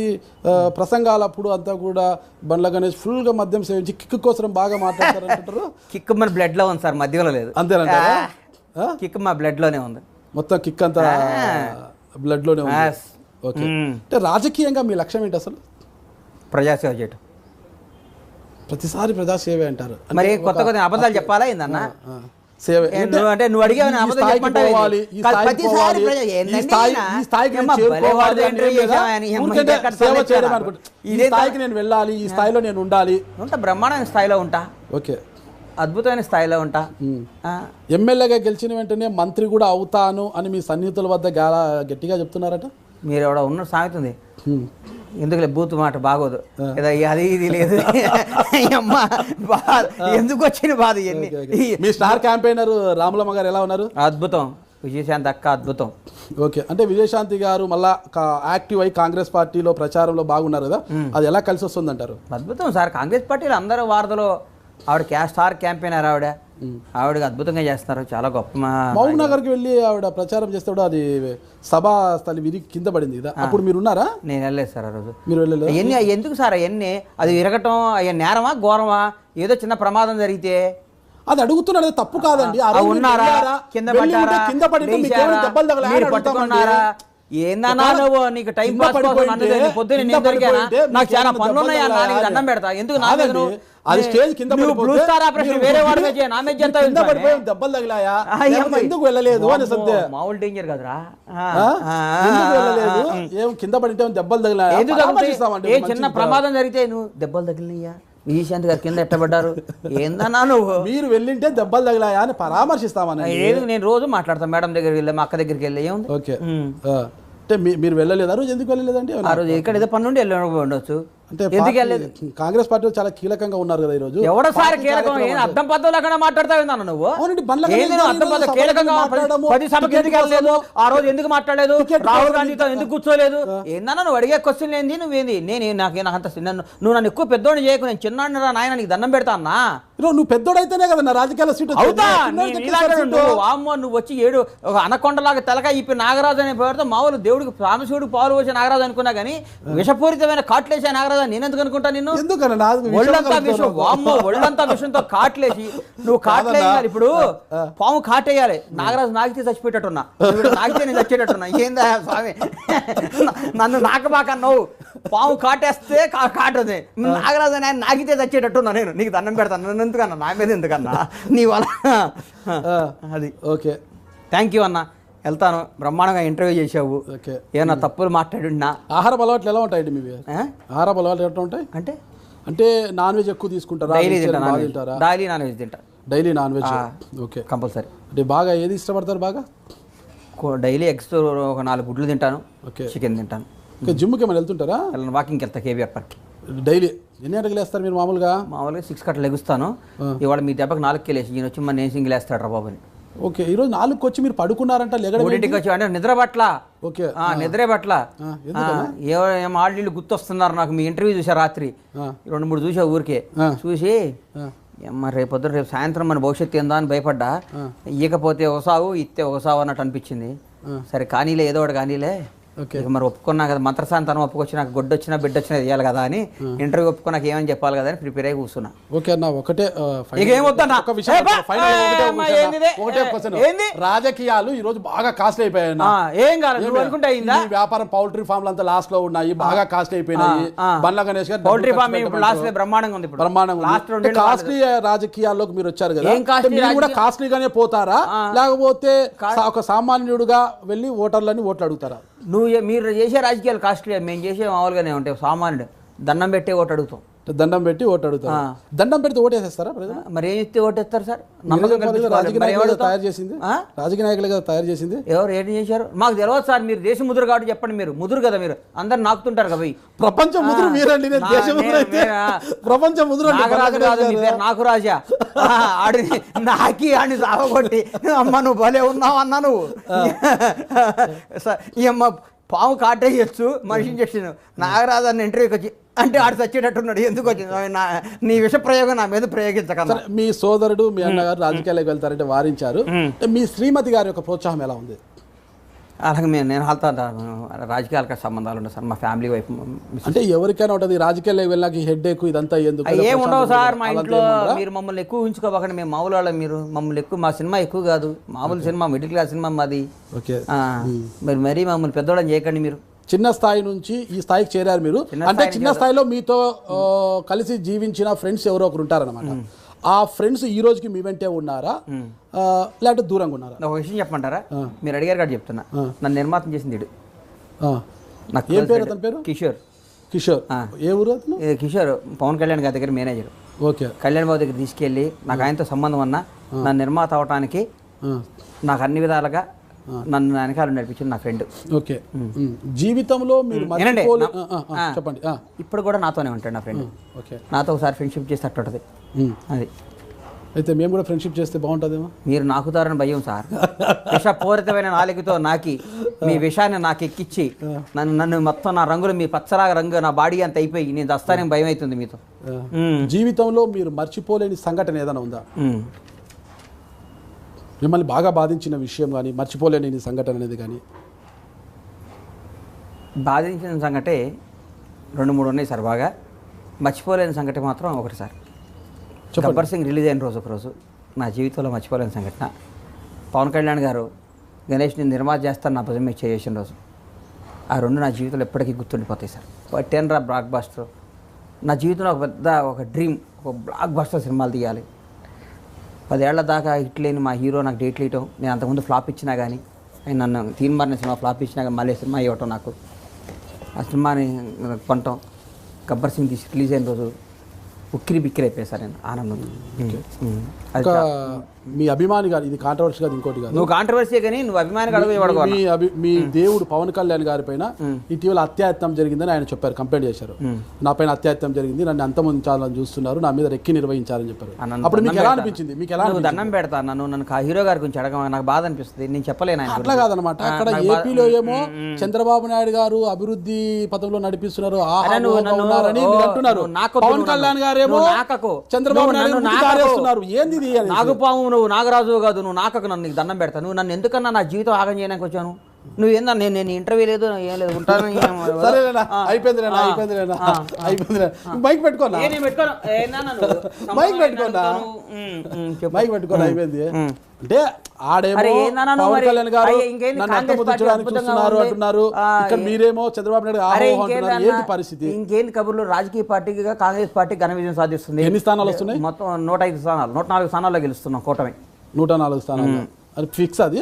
ప్రసంగాలప్పుడు అంతా కూడా బండ్ల గణేష్ ఫుల్గా మద్యం సేవించి కిక్ కోసం బాగా మాట్లాడతారు కిక్ మన బ్లడ్ లో ఉంది సార్ మధ్యలో లేదు అంతేనంటారా కిక్ మా బ్లడ్ లోనే ఉంది మొత్తం కిక్ అంతా బ్లడ్ లోనే ఉంది ఓకే అంటే రాజకీయంగా మీ లక్ష్యం ఏంటి అసలు ప్రజాసేవ చేయటం ప్రతిసారి ప్రజాసేవ అంటారు మరి కొత్త అబద్ధాలు చెప్పాలా ఏందన్నా అంటే నువ్వు అడిగే నేను వెళ్ళాలి ఈ స్థాయిలో నేను ఉండాలి బ్రహ్మాండమైన స్థాయిలో ఉంటా ఓకే అద్భుతమైన స్థాయిలో ఉంటా ఎమ్మెల్యేగా గెలిచిన వెంటనే మంత్రి కూడా అవుతాను అని మీ సన్నిహితుల వద్ద గట్టిగా చెప్తున్నారట మీరు ఎవడ ఉన్న సామెత ఉంది ఎందుకులే బూత్ మాట బాగోదు అది ఇది లేదు అమ్మా ఎందుకు వచ్చిన బాధ ఇవన్నీ మీ స్టార్ క్యాంపెయినర్ రాములమ్మ గారు ఎలా ఉన్నారు అద్భుతం విజయశాంతి అక్క అద్భుతం ఓకే అంటే విజయశాంతి గారు మళ్ళా యాక్టివ్ అయి కాంగ్రెస్ పార్టీలో ప్రచారంలో బాగున్నారు కదా అది ఎలా కలిసి వస్తుంది అంటారు అద్భుతం సార్ కాంగ్రెస్ పార్టీలో అందరూ వార్తలో ఆవిడ స్టార్ క్యాంపెయినర్ ఆవిడకి అద్భుతంగా చేస్తున్నారు చాలా గొప్ప మహబూబ్ నగర్కి వెళ్ళి ఆవిడ ప్రచారం చేస్తాడు అది సభా స్థలి విరిగి కింద పడింది కదా అప్పుడు మీరు ఉన్నారా నేను వెళ్ళలేదు సార్ ఆ రోజు మీరు వెళ్ళలేదు అవన్నీ ఎందుకు సార్ అవన్నీ అది విరగటం అయ్యా నేరమా ఘోరమా ఏదో చిన్న ప్రమాదం జరిగితే అది అడుగుతున్నాడు తప్పు కాదండి ఉన్నారా కింద పట్టుకున్నారా ఏందన్నా నువ్వు నీకు టైం పాస్ కోసం పొద్దున్న నాకు చాలా పనులు ఉన్నాయా దండం పెడతా ఎందుకు నా మీద అది స్టేజ్ కింద బ్లూ స్టార్ ఆపరేషన్ వేరే వాడి మీద నా మీద దెబ్బలు తగిలాయా ఎందుకు వెళ్ళలేదు అని సంతే మామూలు డేంజర్ కదరా ఏం కింద పడితే దెబ్బలు తగిలాయా ఏ చిన్న ప్రమాదం జరిగితే నువ్వు దెబ్బలు తగిలినయ్యా విజయశాంతి గారు కింద ఎట్టబడ్డారు ఏందన్నా నువ్వు మీరు వెళ్ళింటే దెబ్బలు తగిలాయా అని పరామర్శిస్తామని ఏది నేను రోజు మాట్లాడతాను మేడం దగ్గరికి వెళ్ళి మా అక్క దగ్గరికి వెళ్ళి ఏముంది ఓకే అంటే మీరు వెళ్ళలేదు ఆ రోజు ఎందుకు వెళ్ళలేదండి ఆ రోజు ఇక్కడ ఏదో పని నుండి ఉండొచ్చు అంటే ఎందుకు వెళ్ళలేదు కాంగ్రెస్ పార్టీలో చాలా కీలకంగా ఉన్నారు కదా ఈ రోజు ఎవడోసారి కీలకం అర్థం పద్ధతులు అక్కడ మాట్లాడతావు నువ్వు అర్థం పద్ధతి కీలకంగా 10 సభకి ఎందుకు వెళ్ళలేదు ఆ రోజు ఎందుకు మాట్లాడలేదు రాహుల్ గాంధీతో ఎందుకు కూర్చోలేదు ఏందన్నా నువ్వు అడిగే క్వశ్చన్ ఏంది నువ్వేంది నాకు అంత నువ్వు నన్ను ఎక్కువ పెద్దోడిని చేయకు నేను చిన్న నాయన నీకు దండం పెడతా అన్నా నువ్వు పెద్దోడైతేనే కదా నా రాజకీయాల సీట్ అవుతా నువ్వు వచ్చి ఒక అనకొండలాగా తెలక ఇప్పి నాగరాజు అనే పేరుతో మామూలు దేవుడికి సామశివుడికి పాలు వచ్చే నాగరాజు అనుకున్నా కానీ విషపూరితమైన కాట్లేసే నాగరాజు నేను ఎందుకు అనుకుంటా నిన్ను ఒళ్ళంతా విషం ఒళ్ళంతా విషంతో కాట్లేసి నువ్వు కాట్లేయాలి ఇప్పుడు పాము కాటేయాలి నాగరాజు నాగితే చచ్చిపోయేటట్టున్నా నాగితే నేను చచ్చేటట్టున్నా ఏందా స్వామి నన్ను నాకబాకన్నావు పాము కాటేస్తే కాటది నాగరాజు ఆయన నాగితే చచ్చేటట్టున్నా నేను నీకు దండం పెడతాను నన్ను ఎందుకన్నా నా మీద ఎందుకన్నా నీ వల్ల అది ఓకే థ్యాంక్ యూ అన్న వెళ్తాను బ్రహ్మాండంగా ఇంటర్వ్యూ చేసావు ఏమన్నా తప్పులు మాట్లాడున్నా ఆహార అలవాట్లు ఎలా ఉంటాయండి మీవి ఆహార అలవాట్లు ఎట్లా ఉంటాయి అంటే అంటే నాన్ వెజ్ ఎక్కువ తీసుకుంటారా? డైలీ బాగా తింటారా? డైలీ నాన్ వెజ్ తింటా. Daily non veg. Okay, compulsory. అంటే బాగా ఏది ఇష్టపడతారు బాగా? డైలీ ఎగ్స్ ఒక 4 గుడ్లు తింటాను. ఓకే, చికెన్ తింటాను. ఇంకా జిమ్కి ఏమైనా వెళ్తుంటారా? వాకింగ్కి వెళ్తా కేబీఆర్ పార్క్ డైలీ. ఎన్ని గంటలకు లేస్తారు మీరు మామూలుగా? 6 గంటలకు లెగుస్తాను. ఇవాళ మీ దెబ్బకి 4కి లేచి నేను వచ్చి మన నేను సింగిల్ వేస్తాడు రా బాబుని. ఓకే, ఈరోజు 4కి వచ్చి మీరు పడుకున్నారంట, లెగడం 3కి వచ్చి అంటే నిద్ర పట్ల. ఓకే, నిద్రే పట్ల. ఏం ఆడీళ్ళు గుర్తొస్తున్నారు నాకు. మీ ఇంటర్వ్యూ చూసా రాత్రి 2-3 చూసా ఊరికే చూసి రేపొద్దున రేపు సాయంత్రం మన భవిష్యత్తు ఏందా అని భయపడ్డా. ఇయ్యకపోతే ఒకసావు ఇస్తే ఒకసావు అన్నట్టు అనిపించింది. సరే కానీలే, ఏదో ఒకటి కానీలే. ఇక మరి ఒప్పుకున్నా కదా, మంత్రశాంతనం ఒప్పుకొచ్చి నాకు గొడ్డు వచ్చినా బిడ్డ వచ్చినా ఇవ్వాలి కదా అని ఇంటర్వ్యూ ఒప్పుకున్నాక ఏమని చెప్పాలి కదా అని ప్రిపేర్ అయ్యి కూర్చున్నా. ఓకే అన్న, ఒకటే రాజకీయాలు ఈ రోజు బాగా కాస్ట్లీ అయిపోయాయి. ఏం కాదు అనుకుంటే వ్యాపారం పౌల్ట్రీ ఫామ్లు అంతా లాస్ట్ లో ఉన్నాయి, బాగా కాస్ట్లీ అయిపోయినాయి. బండ్ల గణేష్ గారు పౌల్ట్రీ ఫామ్ లాస్ట్ బ్రహ్మాండంగా ఉంది. బ్రహ్మాండంగా కాస్ట్లీ రాజకీయాల్లోకి మీరు వచ్చారు కదా, మీరు కూడా కాస్ట్లీగానే పోతారా లేకపోతే ఒక సామాన్యుడుగా వెళ్ళి ఓటర్లని ఓట్లు అడుగుతారా? మీరు చేసే రాజకీయాలు కాస్ట్లీ, మేము చేసే మామూలుగానే ఉంటాయి. సామాన్యుడు దండం పెట్టే ఓటు అడుగుతాం. దండం పెట్టి ఓటు అడుగుతారు. దండం పెడితే ఓటేసేస్తారా? మరి ఏం చెప్తే ఓటేస్తారు సార్? రాజకీయ నాయకులుగా తయారు చేసింది, రాజకీయ నాయకులుగా తయారు చేసింది ఎవరు? ఏం చేశారు మాకు తెలియదు సార్. మీరు దేశ ముదురు కాబట్టి చెప్పండి. మీరు ముదురు కదా, మీరు అందరు నాకుతుంటారు కదా. ప్రపంచ ముదురు మీరండి, ప్రపంచ ముదురు నాగరాజు కాదు మీ పేరు, నాకు రాజా. ఆడిని నాకి ఆడిని సాగొట్టి అమ్మ నువ్వు భలే ఉన్నావు అన్నా నువ్వు. ఈ అమ్మ పాము కాటేయచ్చు, మనిషి ఇంజక్షన్. నాగరాజు అన్న ఇంటర్వ్యూకి వచ్చి అంటే ఆడు చచ్చేటట్టున్నాడు. ఎందుకు వచ్చింది నీ విష ప్రయోగం నా మీద ప్రయోగించగలరా? మీ సోదరుడు మీ అన్నగారు రాజకీయాలకు వెళ్తారంటే వారించారు. మీ శ్రీమతి గారి యొక్క ప్రోత్సాహం ఎలా ఉంది? అలాగే నేను వెళ్తా. రాజకీయాలకు సంబంధాలు ఉండవు సార్. మా ఫ్యామిలీ వైపు అంటే ఎవరికైనా ఉంటుంది, రాజకీయాలకు వెళ్ళాక హెడ్ ఎక్కువ ఇదంతా ఎందుకు? ఏం ఉండవు సార్ మా ఇంట్లో. మీరు మమ్మల్ని ఎక్కువ ఉంచుకోబోకండి. మేము మామూలు వాళ్ళం. మీరు మమ్మల్ని ఎక్కువ, మా సినిమా ఎక్కువ కాదు, మామూలు సినిమా, మిడిల్ క్లాస్ సినిమా మాది. ఓకే, మరి మరీ మమ్మల్ని పెద్దోళ్ళని చేయకండి. మీరు చిన్న స్థాయి నుంచి ఈ స్థాయికి చేరారు మీరు. అంటే చిన్న స్థాయిలో మీతో కలిసి జీవించిన ఫ్రెండ్స్ ఎవరో ఒకరు ఉంటారనమాట. ఆ ఫ్రెండ్స్ ఈ రోజుకి మీ వెంటే ఉన్నారా లేకపోతే దూరంగా ఉన్నారా? ఒక విషయం చెప్పమంటారా? మీరు అడిగారు కాబట్టి చెప్తున్నా. నన్ను నిర్మాతం చేసింది వీడు. నాకు ఏం పేరు అతని పేరు? కిషోర్. కిషోర్ ఏ ఊరు అతను? కిషోర్ పవన్ కళ్యాణ్ గారి దగ్గర మేనేజర్. ఓకే, కళ్యాణ్ బాబు దగ్గర తీసుకెళ్ళి నాకు ఆయనతో సంబంధం అన్నా నన్ను నిర్మాత అవడానికి నాకు అన్ని విధాలుగా నన్ను వెనకాల నడిపించింది నా ఫ్రెండ్. ఓకే, జీవితంలో మీరు చెప్పండి. ఇప్పుడు కూడా నాతోనే ఉంటాడు నా ఫ్రెండ్. ఓకే, నాతో ఒకసారి ఫ్రెండ్షిప్ చేస్తే అట్టుంటది. అది అయితే మేము కూడా ఫ్రెండ్షిప్ చేస్తే బాగుంటుందేమో. మీరు నాకుతారని భయం సార్. విషపూరితమైన నాలుగుతో నాకి మీ విషయాన్ని నాకు ఎక్కిచ్చి నన్ను మొత్తం నా రంగులు మీ పచ్చలాగా రంగు నా బాడీ అంత అయిపోయి నేను దస్తానే భయం అవుతుంది మీతో. జీవితంలో మీరు మర్చిపోలేని సంఘటన ఏదైనా ఉందా? మిమ్మల్ని బాగా బాధించిన విషయం కానీ, మర్చిపోలేని సంఘటన అనేది కానీ? బాధించిన సంఘటే 2-3 ఉన్నాయి సార్. బాగా మర్చిపోలేని సంఘటన మాత్రం ఒకటి సార్. గబ్బర్ సింగ్ రిలీజ్ అయిన రోజు ఒకరోజు నా జీవితంలో మర్చిపోలేని సంఘటన. పవన్ కళ్యాణ్ గారు గణేష్ని నిర్మాత చేస్తాను నా భుజం మీద చేసిన రోజు. ఆ 2 నా జీవితంలో ఎప్పటికీ గుర్తుండిపోతాయి సార్. టెన్రా బ్లాక్ బస్టర్. నా జీవితంలో ఒక డ్రీమ్, ఒక బ్లాక్ బస్టర్ సినిమాలు తీయాలి. 10 ఏళ్ల దాకా హిట్ లేని మా హీరో నాకు డేట్లు ఇవ్వటం. నేను అంతకుముందు ఫ్లాప్ ఇచ్చినా కానీ ఆయన నన్ను తీన్మారిన సినిమా ఫ్లాప్ ఇచ్చినా కానీ మళ్ళీ సినిమా ఇవ్వటం, నాకు ఆ సినిమాని కొనటం. గబ్బర్ సింగ్ తీసి రిలీజ్ అయిన రోజు ఉక్కిరి బిక్కిరి అయిపోయి సార్ నేను ఆనందం. మీ అభిమాని గారు, ఇది కాంట్రవర్సీ కాదు, ఇంకోటి కాదు, నువ్వు కాంట్రవర్సీ కానీ నువ్వు అభిమాని కాదు. మీ దేవుడు పవన్ కళ్యాణ్ గారి పైన ఇటీవల అత్యాయత్నం జరిగిందని ఆయన చెప్పారు, కంప్లైంట్ చేశారు. నా పైన అత్యాయత్నం జరిగింది, నన్ను అంతమొందించాలని చూస్తున్నారు, నా మీద రెక్కి నిర్వహించాలని చెప్పారు. అప్పుడు మీకు ఎలా అనిపించింది? మీకు ఎలా దండం పెడతా నన్ను హీరో గారి గురించి అడగ నాకు బాధ అనిపిస్తుంది. నేను చెప్పలేను. అట్లా కాదనమాట. అక్కడ ఏపీలో ఏమో చంద్రబాబు నాయుడు గారు అభివృద్ధి పథంలో నడిపిస్తున్నారు, ఉన్నారని అంటున్నారు. పవన్ కళ్యాణ్ గారేమో చంద్రబాబు నాయుడు ఏంది నాగపాము, నువ్వు నాగరాజు కాదు, నువ్వు నాకకు నన్ను నీకు దండం పెడతా. నువ్వు నన్ను ఎందుకన్నా నా జీవితం ఆగం చేయడానికి వచ్చాను? నువ్వు ఏందా? నేను ఇంటర్వ్యూ లేదు, ఏం లేదు, ఉంటాను. మైక్ పెట్టుకోనా? మైక్ పెట్టుకోనా? అయిపోయింది. అంటే ఆడేమో పవన్ కళ్యాణ్ గారు నన్ను అంతమొందించడానికి చూస్తున్నారు అంటున్నారు, ఇక్కడ మీరేమో చంద్రబాబు నాయుడు అంటున్నారు. ఏంటి పరిస్థితి? ఇంకేంది కబుర్లు? రాజకీయ పార్టీగా కాంగ్రెస్ పార్టీ ఘన విజయం సాధిస్తుంది. ఎన్ని స్థానాలు వస్తున్నాయి? మొత్తం 105 స్థానాలు, 104 స్థానాల్లో గెలుస్తున్నాం కూటమి. 104 స్థానాలు అది ఫిక్స్. అది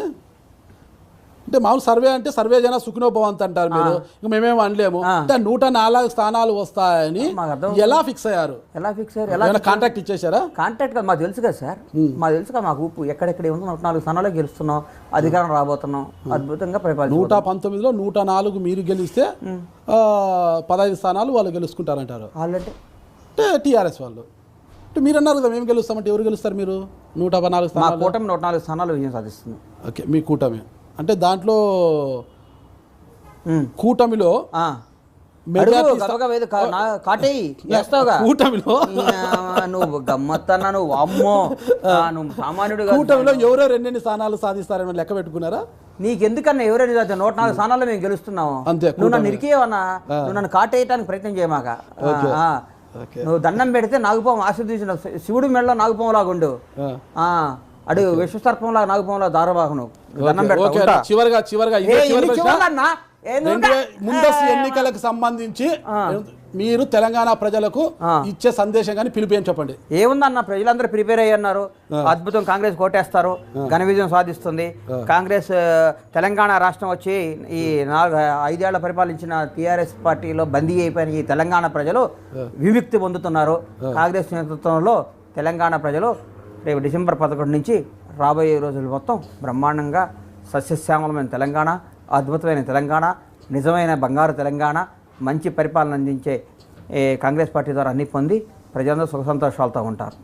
అంటే మామూలు సర్వే అంటే సర్వే జన సుఖినోభవంత్ అంటారు మీరు, ఇంకా మేమేం అనలేము. అంటే 104 స్థానాలు వస్తాయని ఎలా ఫిక్స్ అయ్యారు? ఎలా కాంట్రాక్ట్ ఇచ్చేసారా? కాంట్రాక్ట్ కదా, మాకు తెలుసు కదా సార్, మాకు తెలుసు కదా, మాకు ఎక్కడెక్కడ ఉంది 104 స్థానాల్లో గెలుస్తున్నాం, అధికారం రాబోతున్నాం, అద్భుతంగా పరిపాలన. 119లో 104 మీరు గెలిస్తే 15 స్థానాలు వాళ్ళు గెలుచుకుంటారంటారు వాళ్ళంటే అంటే టీఆర్ఎస్ వాళ్ళు. అంటే మీరు అన్నారు కదా మేము గెలుస్తామంటే ఎవరు గెలుస్తారు? మీరు 114 మా స్థానాలు, కూటమి 104 స్థానాలు విజయం సాధిస్తుంది. ఓకే, మీ కూటమి అంటే దాంట్లో కూటమిలో కూటమిలో నువ్వు గమ్మత్తన్నా, నువ్వు అమ్మో, నువ్వు సామాన్యుడు. కూటమిలో ఎవరో 2 స్థానాలు సాధిస్తారని లెక్క పెట్టుకున్నారా? నీకెందుకన్నా ఎవరైనా 104 స్థానాల్లో మేము గెలుస్తున్నాము. అంతే, నువ్వు నన్ను ఇరికేవన్నా, నువ్వు నన్ను కాటేయటానికి ప్రయత్నం చేయమాక. నువ్వు దండం పెడితే నాగుపాము ఆశీర్వదించిన శివుడు మెడలో నాగుపాములాగా ఉండు, అడు విశ్వసర్పంలాగా నాగుపాములా దారవాహను దండం పెడతా. చివరిగా ముందస్తు ఎన్నికలకు సంబంధించి మీరు తెలంగాణ ప్రజలకు ఇచ్చే సందేశం కానీ పిలిపి చెప్పండి. ఏముందన్న, ప్రజలందరూ ప్రిపేర్ అయ్యి అన్నారు, అద్భుతం, కాంగ్రెస్ కోటేస్తారు, ఘన విజయం సాధిస్తుంది. కాంగ్రెస్ తెలంగాణ రాష్ట్రం వచ్చి ఈ 5 ఏళ్ల పరిపాలించిన టీఆర్ఎస్ పార్టీలో బందీ అయిపోయిన ఈ తెలంగాణ ప్రజలు విముక్తి పొందుతున్నారు. కాంగ్రెస్ నేతృత్వంలో తెలంగాణ ప్రజలు రేపు డిసెంబర్ 11 నుంచి రాబోయే రోజులు మొత్తం బ్రహ్మాండంగా సస్యశ్యామలమైన తెలంగాణ, అద్భుతమైన తెలంగాణ, నిజమైన బంగారు తెలంగాణ, మంచి పరిపాలన అందించే కాంగ్రెస్ పార్టీ ద్వారా అన్ని పొంది ప్రజలందరూ సుఖ సంతోషాలతో ఉంటారు.